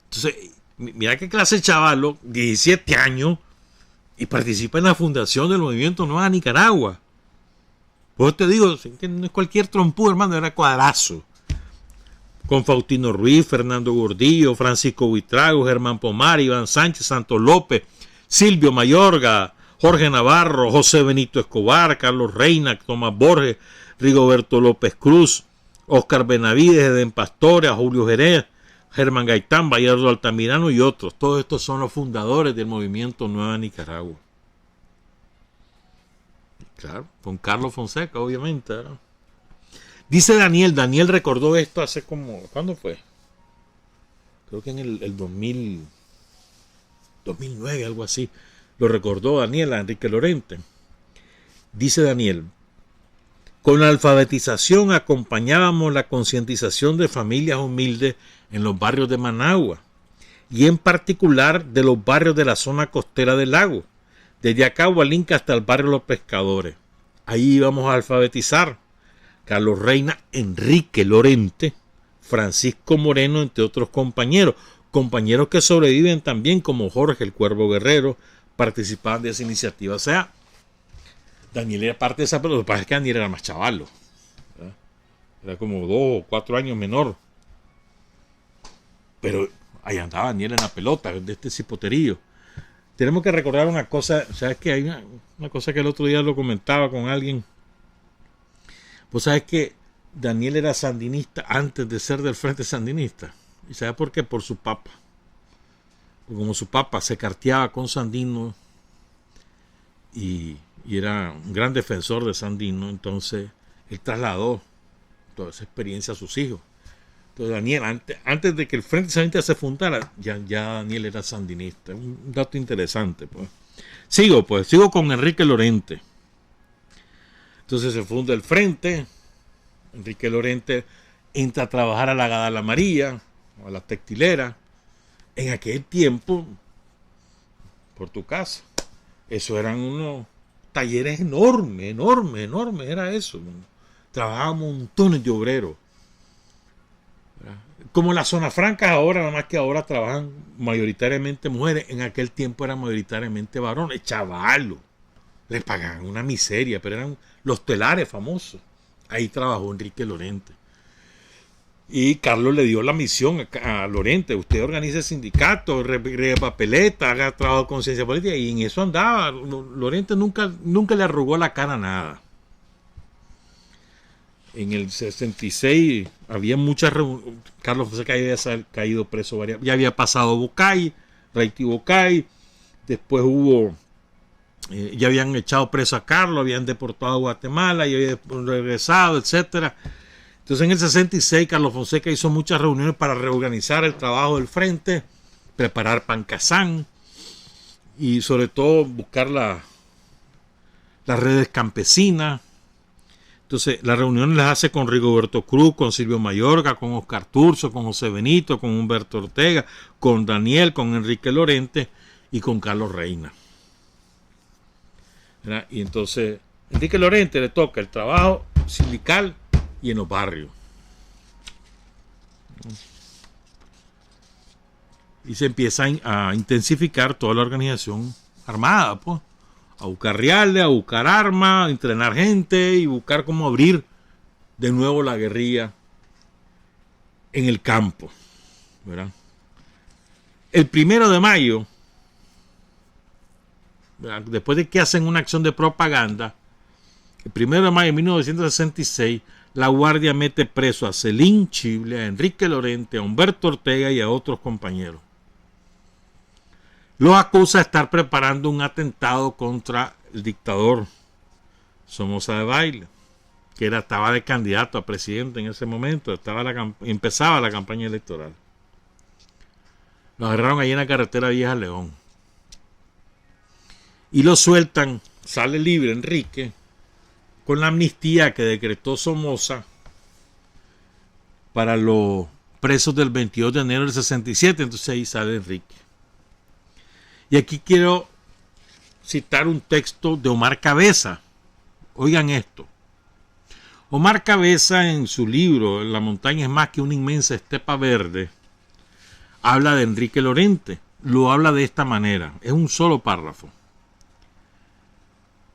Entonces, mira qué clase de chavalo, 17 años, y participa en la fundación del Movimiento Nueva Nicaragua. Pues te digo, que no es cualquier trompudo, hermano, era cuadrazo. Con Faustino Ruiz, Fernando Gordillo, Francisco Buitrago, Germán Pomar, Iván Sánchez, Santos López, Silvio Mayorga, Jorge Navarro, José Benito Escobar, Carlos Reina, Tomás Borges, Rigoberto López Cruz, Óscar Benavides, Edén Pastora, Julio Jerez, Germán Gaitán, Bayardo Altamirano y otros. Todos estos son los fundadores del Movimiento Nueva Nicaragua. Claro, con Carlos Fonseca, obviamente, ¿no? Dice Daniel recordó esto hace como, ¿cuándo fue? Creo que en el 2009, algo así. Lo recordó Daniel a Enrique Lorente. Dice Daniel, con la alfabetización acompañábamos la concientización de familias humildes en los barrios de Managua y en particular de los barrios de la zona costera del lago, desde Acahualinca hasta el barrio Los Pescadores. Ahí íbamos a alfabetizar. Carlos Reina, Enrique Lorente, Francisco Moreno, entre otros compañeros que sobreviven también, como Jorge el Cuervo Guerrero, participaban de esa iniciativa. O sea, Daniel era parte de esa, pero lo que pasa es que Daniel era más chavalo, ¿verdad? Era como 2 o 4 años menor. Pero ahí andaba Daniel en la pelota, de este cipoterío. Tenemos que recordar una cosa, ¿sabes qué? Hay una cosa que el otro día lo comentaba con alguien. Pues sabes que Daniel era sandinista antes de ser del Frente Sandinista. ¿Y sabes por qué? Por su papá. Porque como su papá se carteaba con Sandino y era un gran defensor de Sandino, entonces él trasladó toda esa experiencia a sus hijos. Entonces Daniel, antes de que el Frente Sandinista se fundara, ya Daniel era sandinista. Un dato interesante, pues. Sigo con Enrique Lorente. Entonces se funda el Frente. Enrique Lorente entra a trabajar a la Gadala María, o a la textilera. En aquel tiempo, por tu casa, eso eran unos talleres enormes, era eso. Trabajaban montones de obreros. Como las zonas francas ahora, nada más que ahora trabajan mayoritariamente mujeres, en aquel tiempo eran mayoritariamente varones, chavalos. Les pagaban una miseria, pero eran los telares famosos. Ahí trabajó Enrique Lorente. Y Carlos le dio la misión a Lorente: usted organiza el sindicato, regrega papeleta, haga trabajo de conciencia política, y en eso andaba. Lorente nunca le arrugó la cara a nada. En el 66 había muchas reuniones. Carlos Fonseca había caído preso varias. Ya había pasado Bocay, Reiti Bocay. Después hubo. Ya habían echado preso a Carlos, habían deportado a Guatemala, y había regresado, etcétera. Entonces en el 66 Carlos Fonseca hizo muchas reuniones para reorganizar el trabajo del frente, preparar Pancasán y sobre todo buscar las redes campesinas. Entonces las reuniones las hace con Rigoberto Cruz, con Silvio Mayorga, con Oscar Turzo, con José Benito, con Humberto Ortega, con Daniel, con Enrique Lorente y con Carlos Reina. ¿Verdad? Y entonces Enrique Lorente le toca el trabajo sindical y en los barrios. Y se empieza a intensificar toda la organización armada, pues. A buscar reales, a buscar armas, a entrenar gente y buscar cómo abrir de nuevo la guerrilla en el campo, ¿verdad? El 1 de mayo, ¿verdad?, después de que hacen una acción de propaganda, el 1 de mayo de 1966, la Guardia mete preso a Celín Chible, a Enrique Lorente, a Humberto Ortega y a otros compañeros. Los acusa de estar preparando un atentado contra el dictador Somoza Debayle, que estaba de candidato a presidente en ese momento, empezaba la campaña electoral. Lo agarraron allí en la carretera Vieja León. Y lo sueltan, sale libre Enrique, con la amnistía que decretó Somoza para los presos del 22 de enero del 67, entonces ahí sale Enrique. Y aquí quiero citar un texto de Omar Cabeza. Oigan esto. Omar Cabeza, en su libro La montaña es más que una inmensa estepa verde, habla de Enrique Lorente. Lo habla de esta manera. Es un solo párrafo.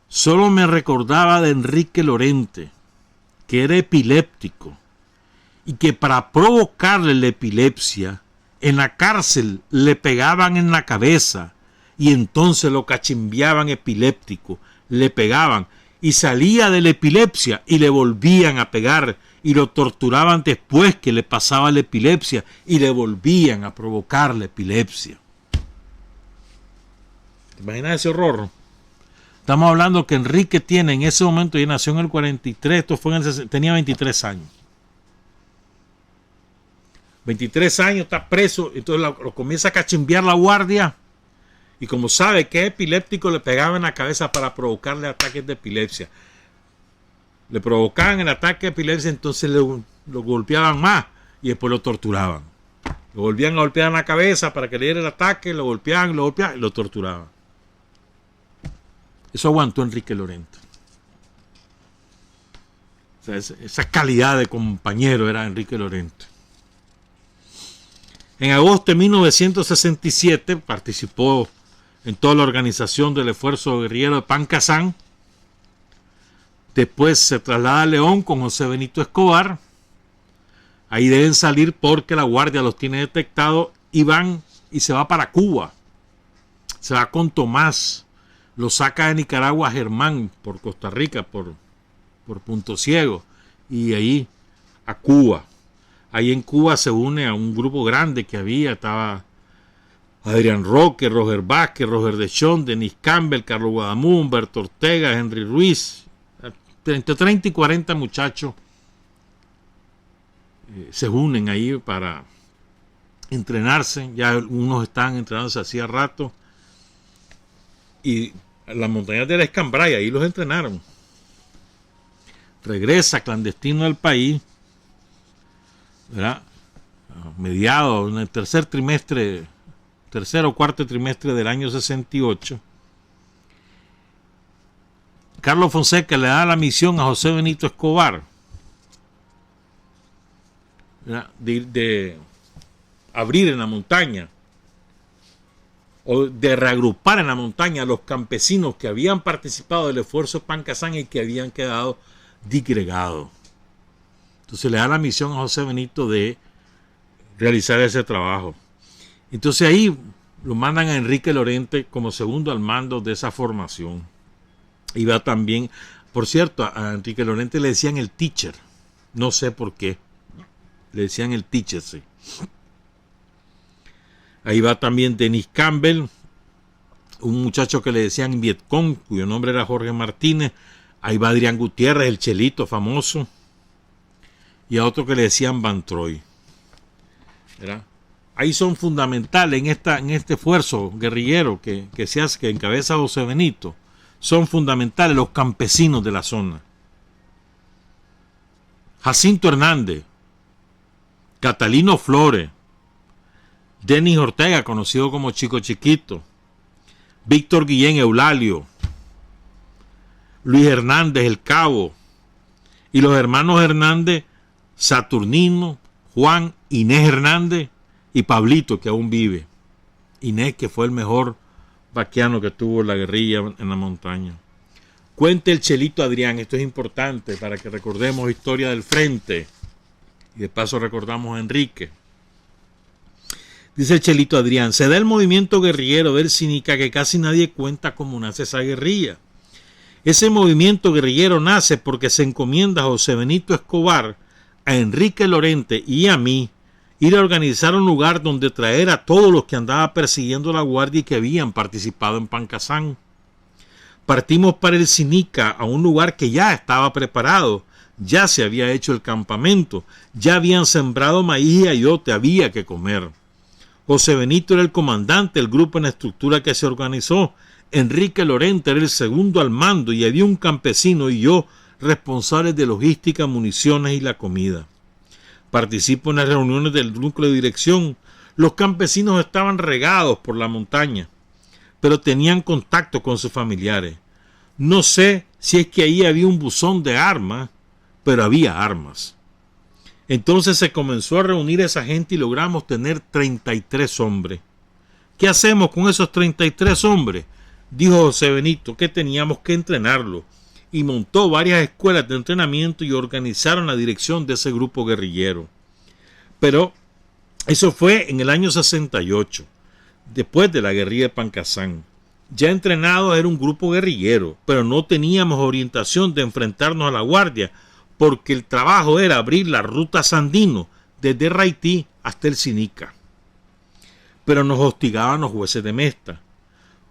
Solo me recordaba de Enrique Lorente, que era epiléptico, y que para provocarle la epilepsia, en la cárcel le pegaban en la cabeza, y entonces lo cachimbiaban epiléptico, le pegaban, y salía de la epilepsia, y le volvían a pegar, y lo torturaban después que le pasaba la epilepsia, y le volvían a provocar la epilepsia. ¿Te imaginas ese horror? Estamos hablando que Enrique tiene en ese momento, ya nació en el 43, esto fue en el, tenía 23 años. 23 años, está preso, entonces lo comienza a cachimbiar la guardia. Y como sabe que es epiléptico, le pegaban en la cabeza para provocarle ataques de epilepsia. Le provocaban el ataque de epilepsia, entonces lo golpeaban más y después lo torturaban. Lo volvían a golpear en la cabeza para que le diera el ataque, lo golpeaban y lo torturaban. Eso aguantó Enrique Lorente. O sea, esa calidad de compañero era Enrique Lorente. En agosto de 1967 participó en toda la organización del esfuerzo guerrillero de Pancasán. Después se traslada a León con José Benito Escobar. Ahí deben salir porque la guardia los tiene detectados y van y se va para Cuba. Se va con Tomás. Lo saca de Nicaragua Germán por Costa Rica, por Punto Ciego. Y ahí a Cuba. Ahí en Cuba se une a un grupo grande que había. Estaba Adrián Roque, Roger Vázquez, Roger Dechón, Denis Campbell, Carlos Guadamú, Humberto Ortega, Henry Ruiz. Entre 30 y 40 muchachos se unen ahí para entrenarse. Ya unos están entrenándose hacía rato. Y las montañas de la Escambray, ahí los entrenaron. Regresa clandestino al país, ¿verdad? A mediados, en el tercer o cuarto trimestre del año 68. Carlos Fonseca le da la misión a José Benito Escobar, ¿verdad? De abrir en la montaña o de reagrupar en la montaña a los campesinos que habían participado del esfuerzo de Pancasán y que habían quedado disgregados. Entonces le da la misión a José Benito de realizar ese trabajo. Entonces ahí lo mandan a Enrique Lorente como segundo al mando de esa formación. Y va también, por cierto, a Enrique Lorente le decían el teacher, no sé por qué, le decían el teacher, sí. Ahí va también Denis Campbell, un muchacho que le decían Vietcong, cuyo nombre era Jorge Martínez. Ahí va Adrián Gutiérrez, el Chelito famoso, y a otro que le decían Van Troy, ¿verdad? Ahí son fundamentales en este esfuerzo guerrillero que se hace, que encabeza José Benito. Son fundamentales los campesinos de la zona. Jacinto Hernández, Catalino Flores, Denis Ortega, conocido como Chico Chiquito, Víctor Guillén Eulalio, Luis Hernández el Cabo, y los hermanos Hernández, Saturnino, Juan, Inés Hernández y Pablito, que aún vive. Inés, que fue el mejor vaquiano que tuvo la guerrilla en la montaña. Cuenta el Chelito Adrián, esto es importante para que recordemos historia del frente y de paso recordamos a Enrique. Dice el Chelito Adrián: se da el movimiento guerrillero del Sinica que casi nadie cuenta cómo nace esa guerrilla. Ese movimiento guerrillero nace porque se encomienda a José Benito Escobar, a Enrique Lorente y a mí ir a organizar un lugar donde traer a todos los que andaba persiguiendo la guardia y que habían participado en Pancasán. Partimos para el Sinica, a un lugar que ya estaba preparado, ya se había hecho el campamento, ya habían sembrado maíz y ayote, había que comer. José Benito era el comandante del grupo en la estructura que se organizó, Enrique Lorente era el segundo al mando y había un campesino y yo responsables de logística, municiones y la comida. Participo en las reuniones del núcleo de dirección. Los campesinos estaban regados por la montaña, pero tenían contacto con sus familiares. No sé si es que ahí había un buzón de armas, pero había armas. Entonces se comenzó a reunir esa gente y logramos tener 33 hombres. ¿Qué hacemos con esos 33 hombres? Dijo José Benito que teníamos que entrenarlos, y montó varias escuelas de entrenamiento y organizaron la dirección de ese grupo guerrillero. Pero eso fue en el año 68, después de la guerrilla de Pancasán. Ya entrenados era un grupo guerrillero, pero no teníamos orientación de enfrentarnos a la guardia, porque el trabajo era abrir la ruta Sandino, desde Raití hasta el Sinica. Pero nos hostigaban los jueces de Mesta.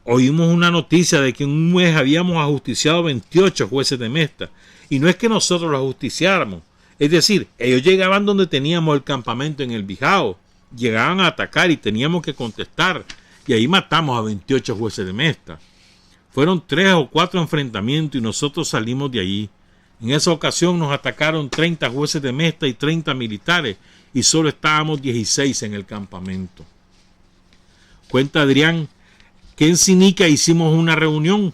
Oímos una noticia de que en un mes habíamos ajusticiado 28 jueces de Mesta. Y no es que nosotros los ajusticiáramos. Es decir, ellos llegaban donde teníamos el campamento en el Bijao. Llegaban a atacar y teníamos que contestar. Y ahí matamos a 28 jueces de Mesta. Fueron 3 o 4 enfrentamientos y nosotros salimos de allí. En esa ocasión nos atacaron 30 jueces de Mesta y 30 militares. Y solo estábamos 16 en el campamento. Cuenta Adrián que en Sinica hicimos una reunión.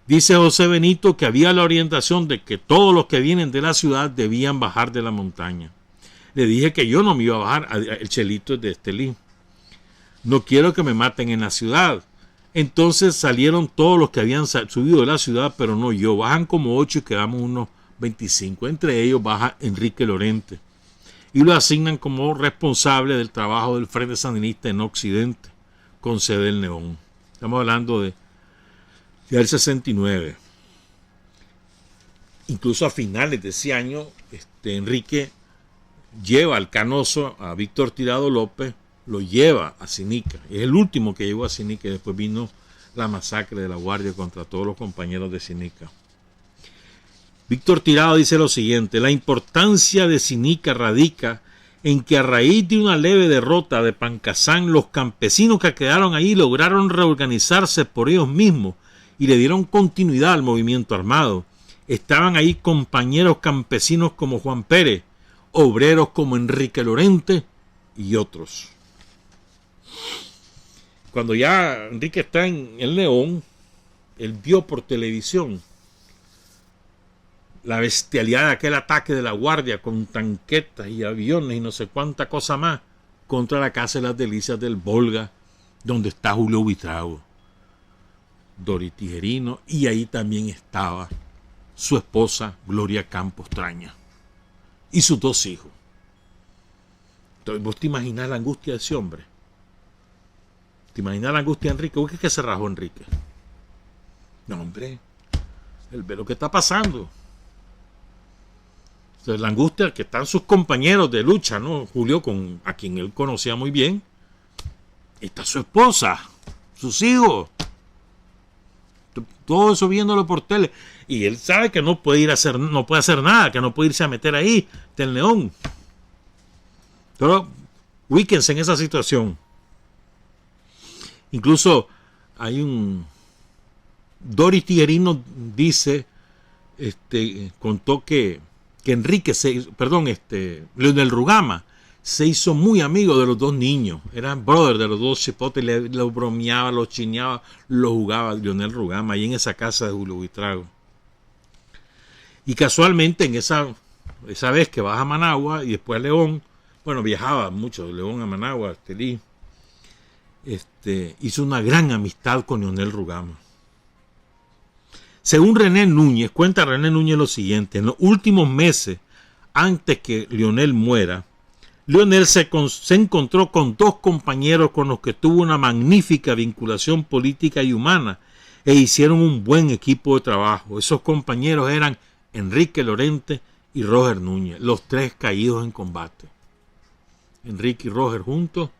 Dice José Benito que había la orientación de que todos los que vienen de la ciudad debían bajar de la montaña. Le dije que yo no me iba a bajar, el Chelito es de Estelí, no quiero que me maten en la ciudad. Entonces salieron todos los que habían subido de la ciudad, pero no yo. Bajan como 8 y quedamos unos 25. Entre ellos baja Enrique Lorente. Y lo asignan como responsable del trabajo del Frente Sandinista en Occidente, con sede en León. Estamos hablando del 69. Incluso a finales de ese año, Enrique lleva al Canoso, a Víctor Tirado López, lo lleva a Sinica. Es el último que llegó a Sinica y después vino la masacre de la Guardia contra todos los compañeros de Sinica. Víctor Tirado dice lo siguiente: la importancia de Sinica radica en que a raíz de una leve derrota de Pancasán, los campesinos que quedaron ahí lograron reorganizarse por ellos mismos y le dieron continuidad al movimiento armado. Estaban ahí compañeros campesinos como Juan Pérez, obreros como Enrique Lorente y otros. Cuando ya Enrique está en el León, él vio por televisión la bestialidad de aquel ataque de la Guardia con tanquetas y aviones y no sé cuánta cosa más contra la Casa de las Delicias del Volga, donde está Julio Buitrago, Dori Tijerino, y ahí también estaba su esposa Gloria Campos Traña y sus 2 hijos. Entonces, ¿vos te imaginás la angustia de ese hombre? ¿Te imaginas la angustia de Enrique? ¿Por qué es que se rajó Enrique? No, hombre, él ve lo que está pasando. Entonces, la angustia que están sus compañeros de lucha, ¿no? Julio, a quien él conocía muy bien, está su esposa, sus hijos, todo eso viéndolo por tele. Y él sabe que no puede hacer nada, que no puede irse a meter ahí del León. Pero ubíquense en esa situación. Incluso hay Doris Tijerino dice, contó que Enrique Leonel Rugama se hizo muy amigo de los 2 niños. Eran brothers de los 2 chipotes, los bromeaba, los chineaba, los jugaba Leonel Rugama ahí en esa casa de Julio Buitrago. Y casualmente en esa vez que baja a Managua y después a León, bueno, viajaba mucho de León a Managua, Estelí, hizo una gran amistad con Leonel Rugama. Según René Núñez, cuenta René Núñez lo siguiente: en los últimos meses, antes que Leonel muera, Leonel se encontró con 2 compañeros con los que tuvo una magnífica vinculación política y humana e hicieron un buen equipo de trabajo. Esos compañeros eran Enrique Lorente y Roger Núñez, los 3 caídos en combate. Enrique y Roger juntos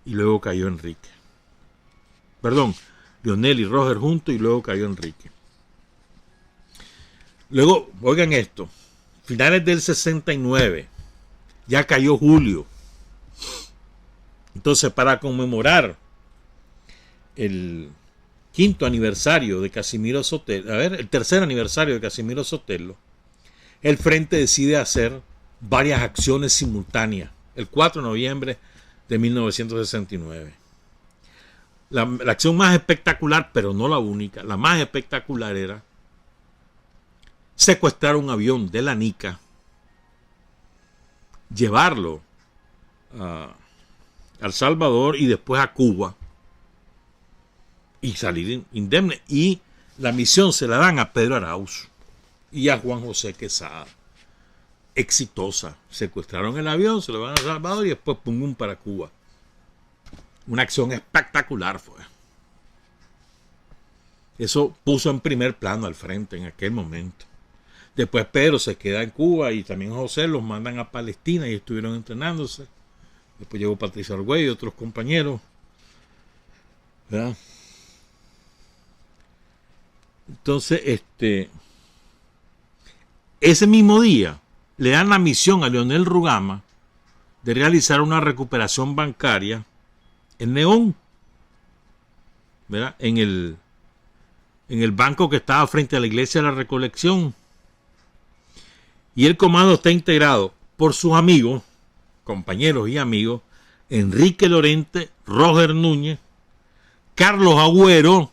y luego cayó Enrique. Perdón, Leonel y Roger juntos y luego cayó Enrique. Luego, oigan esto, finales del 69, ya cayó Julio. Entonces, para conmemorar el 5º aniversario de Casimiro Sotelo, el 3er aniversario de Casimiro Sotelo, el Frente decide hacer varias acciones simultáneas, el 4 de noviembre de 1969. La acción más espectacular, pero no la única, la más espectacular era secuestrar un avión de la NICA, llevarlo a El Salvador y después a Cuba y salir indemne. Y la misión se la dan a Pedro Arauz y a Juan José Quesada. Exitosa. Secuestraron el avión, se lo van a El Salvador y después pum para Cuba. Una acción espectacular fue. Eso puso en primer plano al frente en aquel momento. Después Pedro se queda en Cuba y también José los mandan a Palestina y estuvieron entrenándose. Después llegó Patricia Argüey y otros compañeros. ¿Verdad? Entonces, ese mismo día le dan la misión a Leonel Rugama de realizar una recuperación bancaria en León, ¿verdad? En el banco que estaba frente a la iglesia de la Recolección. Y el comando está integrado por sus amigos, compañeros y amigos, Enrique Lorente, Roger Núñez, Carlos Agüero,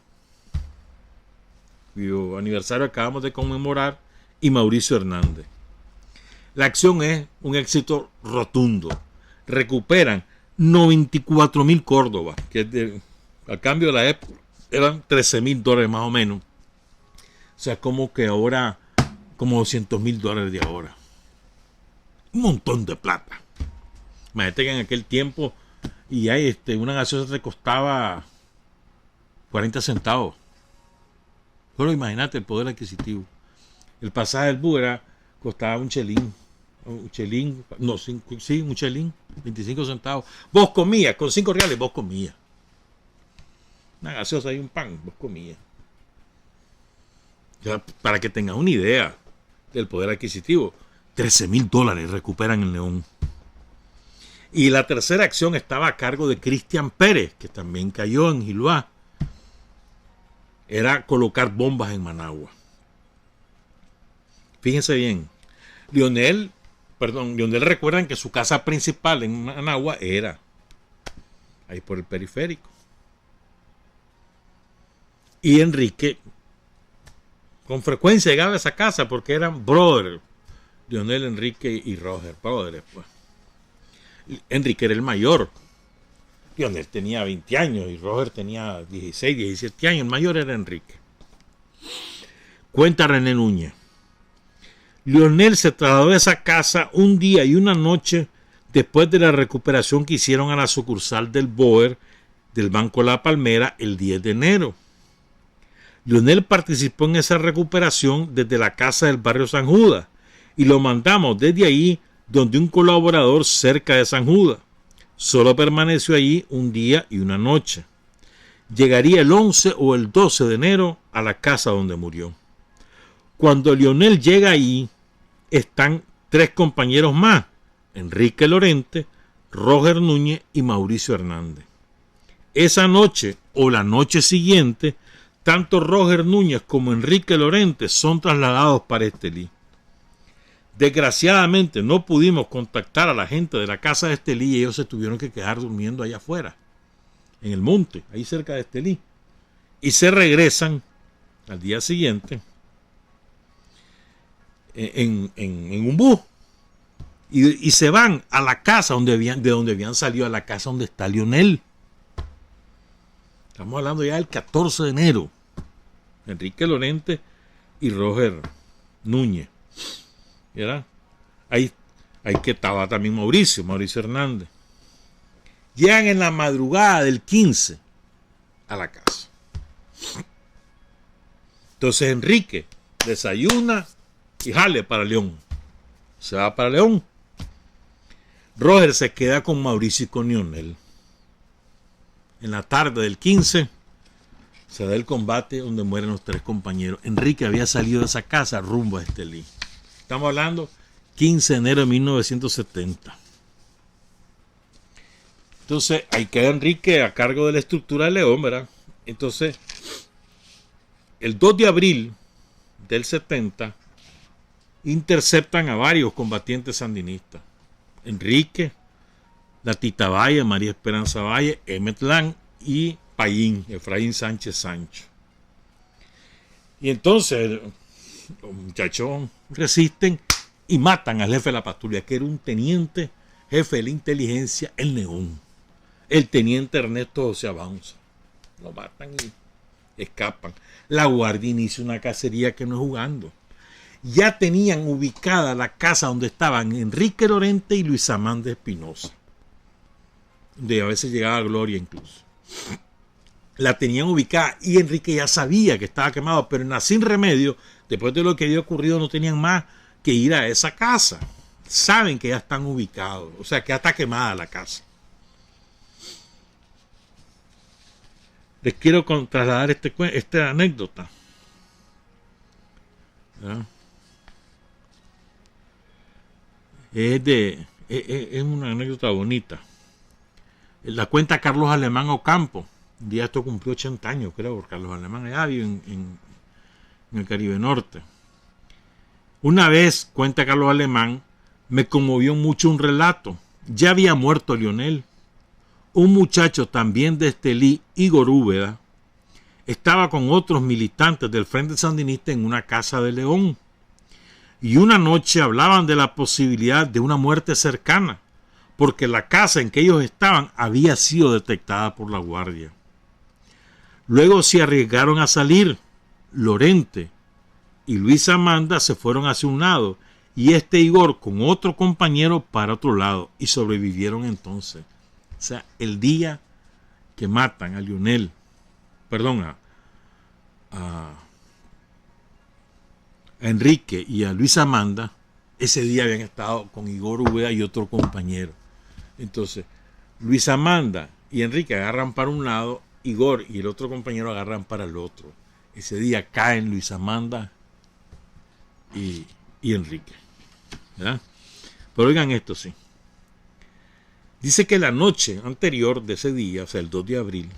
cuyo aniversario acabamos de conmemorar, y Mauricio Hernández. La acción es un éxito rotundo. Recuperan 94.000 córdobas, que al cambio de la época eran $13.000 más o menos. O sea, como que ahora, como $200.000 de ahora. Un montón de plata. Imagínate que en aquel tiempo, y hay una gaseosa te costaba 40 centavos. Solo imagínate el poder adquisitivo. El pasaje del bus costaba un chelín. Un chelín, no, un chelín, 25 centavos. Vos comías, con 5 reales vos comías. Una gaseosa y un pan, vos comías. Ya, para que tengan una idea del poder adquisitivo, $13.000 recuperan en León. Y la tercera acción estaba a cargo de Cristian Pérez, que también cayó en Giluá. Era colocar bombas en Managua. Fíjense bien, Lionel recuerdan que su casa principal en Managua era ahí por el periférico. Y Enrique con frecuencia llegaba a esa casa porque eran brothers, Lionel, Enrique y Roger, brothers, pues. Enrique era el mayor. Lionel tenía 20 años y Roger tenía 16, 17 años. El mayor era Enrique. Cuenta René Núñez. Lionel se trasladó de esa casa un día y una noche después de la recuperación que hicieron a la sucursal del BOER del Banco La Palmera el 10 de enero. Lionel participó en esa recuperación desde la casa del barrio San Judas y lo mandamos desde ahí donde un colaborador cerca de San Judas. Solo permaneció allí un día y una noche. Llegaría el 11 o el 12 de enero a la casa donde murió. Cuando Lionel llega ahí, están 3 compañeros más, Enrique Lorente, Roger Núñez y Mauricio Hernández. Esa noche o la noche siguiente, tanto Roger Núñez como Enrique Lorente son trasladados para Estelí. Desgraciadamente no pudimos contactar a la gente de la casa de Estelí y ellos se tuvieron que quedar durmiendo allá afuera, en el monte, ahí cerca de Estelí. Y se regresan al día siguiente en un bus y se van a la casa de donde habían salido, a la casa donde está Lionel. Estamos hablando ya del 14 de enero. Enrique Lorente y Roger Núñez. ¿Verdad? Ahí que estaba también Mauricio Hernández. Llegan en la madrugada del 15 a la casa. Entonces Enrique desayuna y jale para León. Se va para León. Roger se queda con Mauricio y con Lionel. En la tarde del 15 se da el combate donde mueren los 3 compañeros. Enrique había salido de esa casa rumbo a Estelí. Estamos hablando 15 de enero de 1970. Entonces ahí queda Enrique a cargo de la estructura de León, ¿verdad? Entonces el 2 de abril del 70 interceptan a varios combatientes sandinistas. Enrique, la Tita Valle, María Esperanza Valle, Emmet Lang y Payín, Efraín Sánchez Sancho. Y entonces los muchachos resisten y matan al jefe de la patrulla, que era un teniente jefe de la inteligencia en León, el teniente Ernesto José Abaunza. Lo matan y escapan. La guardia inicia una cacería que no es jugando. Ya tenían ubicada la casa donde estaban Enrique Lorente y Luis Amán de Espinosa, de a veces llegaba a Gloria incluso. La tenían ubicada y Enrique ya sabía que estaba quemado, pero en Sin Remedio, después de lo que había ocurrido, no tenían más que ir a esa casa. Saben que ya están ubicados, o sea que ya está quemada la casa. Les quiero trasladar esta anécdota. ¿Ya? Es una anécdota bonita. La cuenta Carlos Alemán Ocampo. Un día esto cumplió 80 años, creo, porque Carlos Alemán allá vive en el Caribe Norte. Una vez, cuenta Carlos Alemán, me conmovió mucho un relato. Ya había muerto Lionel. Un muchacho también de Estelí, Igor Úbeda, estaba con otros militantes del Frente Sandinista en una casa de León. Y una noche hablaban de la posibilidad de una muerte cercana, porque la casa en que ellos estaban había sido detectada por la guardia. Luego se arriesgaron a salir. Lorente y Luis Amanda se fueron hacia un lado y Igor con otro compañero para otro lado y sobrevivieron entonces. O sea, el día que matan a Lionel, perdón, a Enrique y a Luis Amanda, ese día habían estado con Igor Ubeda y otro compañero. Entonces, Luis Amanda y Enrique agarran para un lado, Igor y el otro compañero agarran para el otro. Ese día caen Luis Amanda y Enrique, ¿verdad? Pero oigan esto, sí. Dice que la noche anterior de ese día, o sea, el 2 de abril,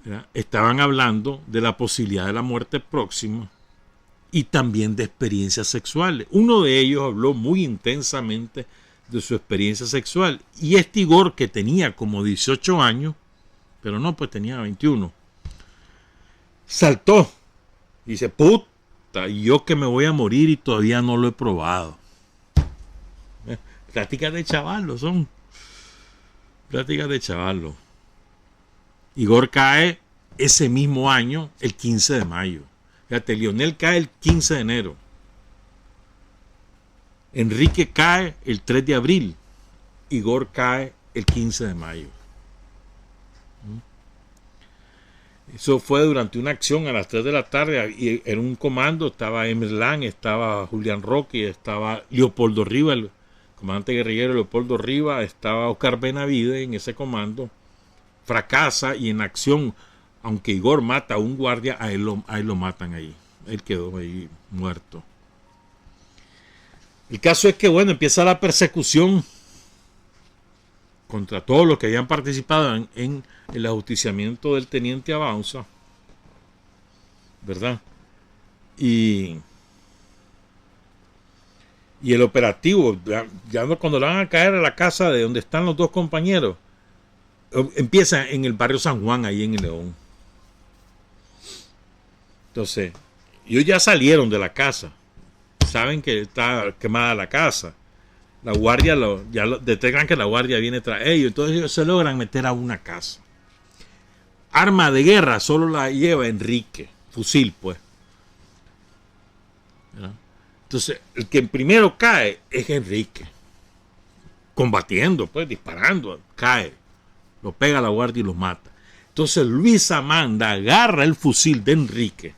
¿verdad?, estaban hablando de la posibilidad de la muerte próxima y también de experiencias sexuales. Uno de ellos habló muy intensamente de su experiencia sexual y Igor, que tenía como 18 años, pero no, pues tenía 21, saltó. Dice, puta, yo que me voy a morir y todavía no lo he probado. Pláticas de chavalos son. Pláticas de chavalos. Igor cae ese mismo año, el 15 de mayo. Fíjate, Lionel cae el 15 de enero. Enrique cae el 3 de abril. Igor cae el 15 de mayo. Eso fue durante una acción a las 3 de la tarde. Y en un comando estaba Emerlán, estaba Julián Roque, estaba Leopoldo Riva, el comandante guerrillero Leopoldo Riva, estaba Oscar Benavide en ese comando. Fracasa y en acción, aunque Igor mata a un guardia, a él lo matan ahí. Él quedó ahí muerto. El caso es que, bueno, empieza la persecución contra todos los que habían participado en el ajusticiamiento del teniente Abaunza, ¿verdad? Y el operativo, ya cuando le van a caer a la casa de donde están los dos compañeros, empieza en el barrio San Juan, ahí en el León. Entonces, ellos ya salieron de la casa, saben que está quemada la casa. La guardia detectan que la guardia viene tras ellos, entonces ellos se logran meter a una casa. Arma de guerra solo la lleva Enrique, fusil pues. ¿verdad? Entonces, el que primero cae es Enrique, combatiendo, pues, disparando, cae, lo pega a la guardia y lo mata. Entonces Luis Amanda agarra el fusil de Enrique.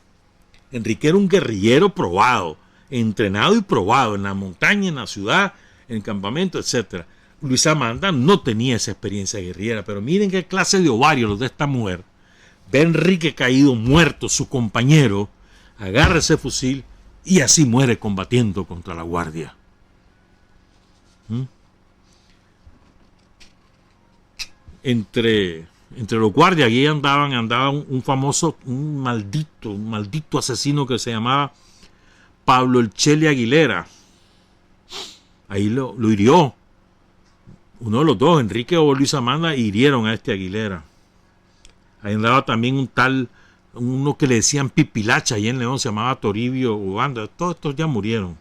Enrique era un guerrillero probado, entrenado y probado en la montaña, en la ciudad, en el campamento, etc. Luis Amanda no tenía esa experiencia guerrillera, pero miren qué clase de ovario los de esta mujer. Ve a Enrique caído, muerto, su compañero, agarra ese fusil y así muere combatiendo contra la guardia. Entre los guardias allí andaba un famoso, un maldito asesino que se llamaba Pablo El Chele Aguilera. Ahí lo hirió. Uno de los dos, Enrique o Luis Amanda, hirieron a este Aguilera. Ahí andaba también uno que le decían Pipilacha, ahí en León, se llamaba Toribio Ubanda. Todos estos ya murieron.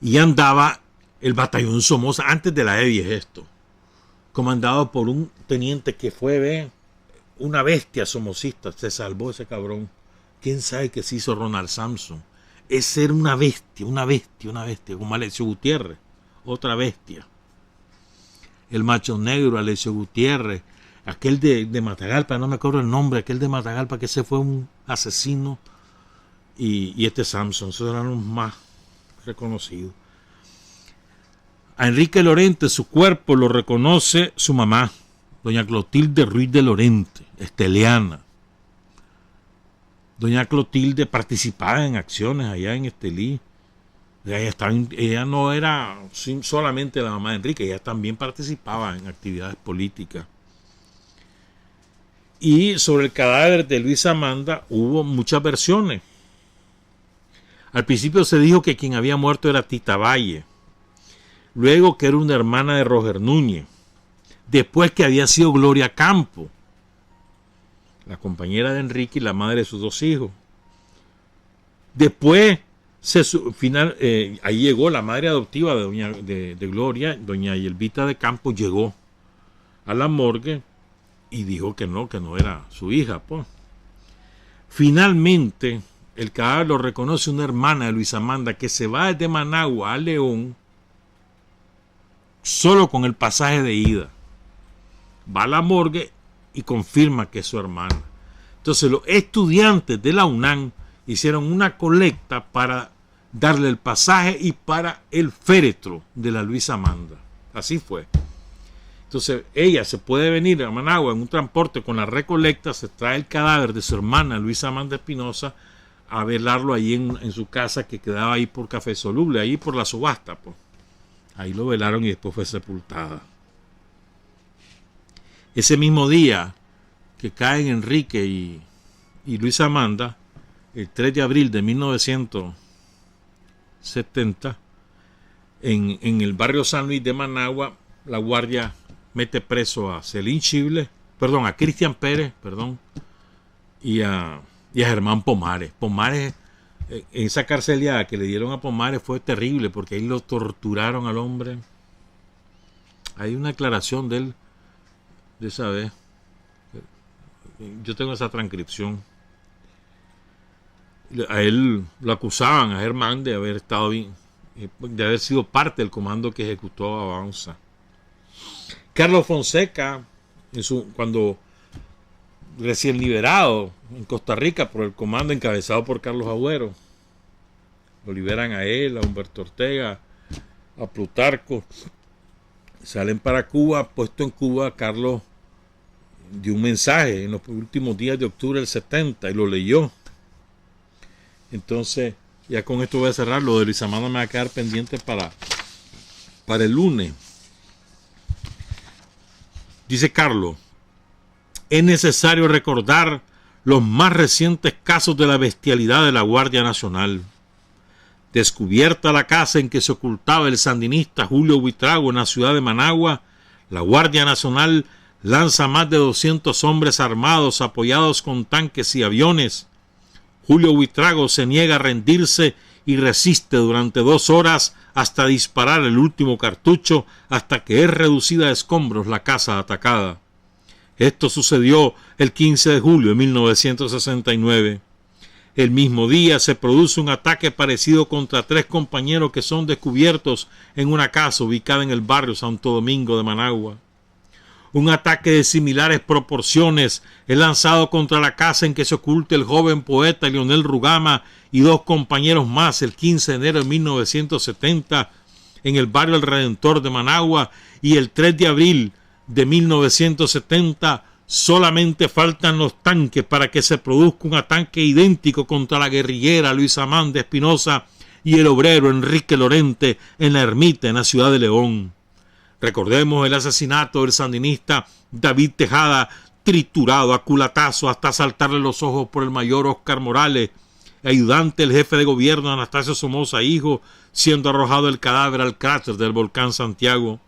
Y andaba el batallón Somoza, antes de la EBI es esto, comandado por un teniente que fue una bestia somocista. Se salvó ese cabrón. ¿Quién sabe qué se hizo Ronald Samson? Ese era una bestia, como Alessio Gutiérrez, otra bestia. El macho negro, Alessio Gutiérrez, aquel de Matagalpa, no me acuerdo el nombre, aquel de Matagalpa que ese fue un asesino, y este Samson, esos eran los más reconocidos. A Enrique Lorente, su cuerpo lo reconoce su mamá, doña Clotilde Ruiz de Lorente, esteliana. Doña Clotilde participaba en acciones allá en Estelí. Ella no era solamente la mamá de Enrique, ella también participaba en actividades políticas. Y sobre el cadáver de Luis Amanda hubo muchas versiones. Al principio se dijo que quien había muerto era Tita Valle. Luego que era una hermana de Roger Núñez. Después que había sido Gloria Campo, la compañera de Enrique y la madre de sus dos hijos. Después Ahí llegó la madre adoptiva de Gloria, doña Yelvita de Campos, llegó a la morgue y dijo que no era su hija, pues. Finalmente, el cadáver lo reconoce una hermana de Luisa Amanda que se va desde Managua a León solo con el pasaje de ida. Va a la morgue y confirma que es su hermana. Entonces los estudiantes de la UNAM hicieron una colecta para darle el pasaje y para el féretro de la Luisa Amanda. Así fue. Entonces ella se puede venir a Managua en un transporte con la recolecta, se trae el cadáver de su hermana Luisa Amanda Espinosa a velarlo ahí en su casa que quedaba ahí por Café Soluble, ahí por la subasta, pues. Ahí lo velaron y después fue sepultada. Ese mismo día que caen Enrique y Luisa Amanda, el 3 de abril de 1970, en el barrio San Luis de Managua, la guardia mete preso a Celín Chible, a Cristian Pérez, y a Germán Pomares. Pomares, esa carceliada que le dieron a Pomares fue terrible porque ahí lo torturaron al hombre. Hay una aclaración de él de esa vez. Yo tengo esa transcripción. A él lo acusaban, a Germán, de haber sido parte del comando que ejecutó a Baunza. Carlos Fonseca, cuando recién liberado en Costa Rica por el comando encabezado por Carlos Agüero, lo liberan a él, a Humberto Ortega, a Plutarco, salen para Cuba. Puesto en Cuba, Carlos dio un mensaje en los últimos días de octubre del 70 y lo leyó. Entonces, ya con esto voy a cerrar. Lo de Luisa Amanda me va a quedar pendiente para el lunes. Dice Carlos: es necesario recordar los más recientes casos de la bestialidad de la Guardia Nacional. Descubierta la casa en que se ocultaba el sandinista Julio Buitrago en la ciudad de Managua, la Guardia Nacional lanza más de 200 hombres armados apoyados con tanques y aviones. Julio Buitrago se niega a rendirse y resiste durante 2 horas hasta disparar el último cartucho, hasta que es reducida a escombros la casa atacada. Esto sucedió el 15 de julio de 1969. El mismo día se produce un ataque parecido contra 3 compañeros que son descubiertos en una casa ubicada en el barrio Santo Domingo de Managua. Un ataque de similares proporciones es lanzado contra la casa en que se oculta el joven poeta Leonel Rugama y 2 compañeros más el 15 de enero de 1970 en el barrio El Redentor de Managua, y el 3 de abril de 1970 solamente faltan los tanques para que se produzca un ataque idéntico contra la guerrillera Luisa Amanda Espinosa y el obrero Enrique Lorente en la Ermita, en la ciudad de León. Recordemos el asesinato del sandinista David Tejada, triturado a culatazo hasta saltarle los ojos por el mayor Oscar Morales, ayudante del jefe de gobierno Anastasio Somoza hijo, siendo arrojado el cadáver al cráter del volcán Santiago.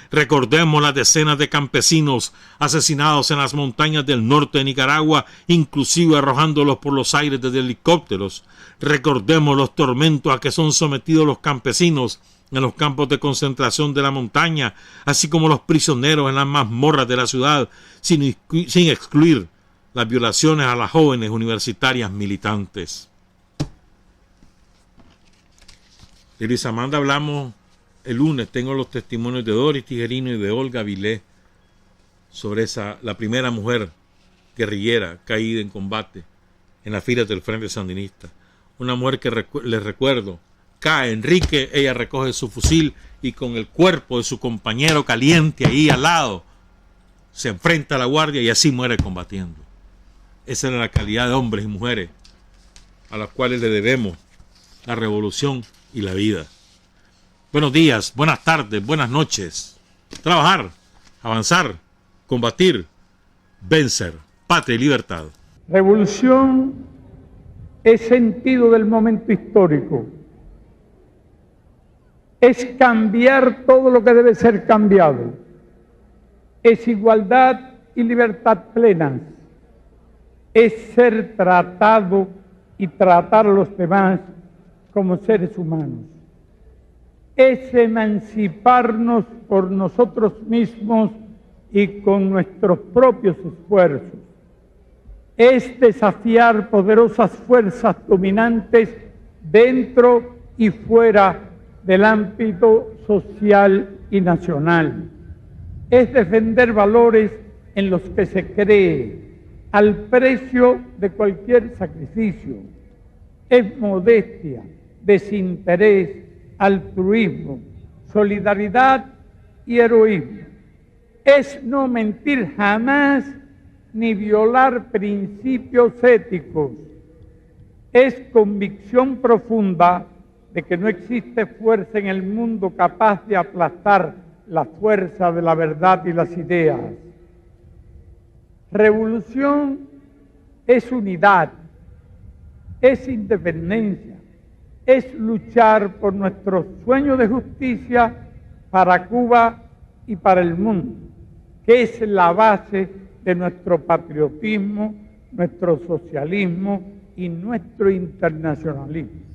Recordemos las decenas de campesinos asesinados en las montañas del norte de Nicaragua, inclusive arrojándolos por los aires desde helicópteros. Recordemos los tormentos a que son sometidos los campesinos en los campos de concentración de la montaña, así como los prisioneros en las mazmorras de la ciudad, sin excluir las violaciones a las jóvenes universitarias militantes. De Luisa Amanda hablamos el lunes. Tengo los testimonios de Doris Tijerino y de Olga Vilés sobre la primera mujer guerrillera caída en combate en las filas del Frente Sandinista. Una mujer que les recuerdo, cae Enrique, ella recoge su fusil y con el cuerpo de su compañero caliente ahí al lado se enfrenta a la guardia y así muere combatiendo. Esa era la calidad de hombres y mujeres a las cuales le debemos la revolución y la vida. Buenos días, buenas tardes, buenas noches. Trabajar, avanzar, combatir, vencer. Patria y libertad. Revolución es sentido del momento histórico. Es cambiar todo lo que debe ser cambiado. Es igualdad y libertad plenas. Es ser tratado y tratar a los demás como seres humanos. Es emanciparnos por nosotros mismos y con nuestros propios esfuerzos. Es desafiar poderosas fuerzas dominantes dentro y fuera del ámbito social y nacional. Es defender valores en los que se cree, al precio de cualquier sacrificio. Es modestia, desinterés, altruismo, solidaridad y heroísmo. Es no mentir jamás ni violar principios éticos. Es convicción profunda de que no existe fuerza en el mundo capaz de aplastar la fuerza de la verdad y las ideas. Revolución es unidad, es independencia, es luchar por nuestro sueño de justicia para Cuba y para el mundo, que es la base de nuestro patriotismo, nuestro socialismo y nuestro internacionalismo.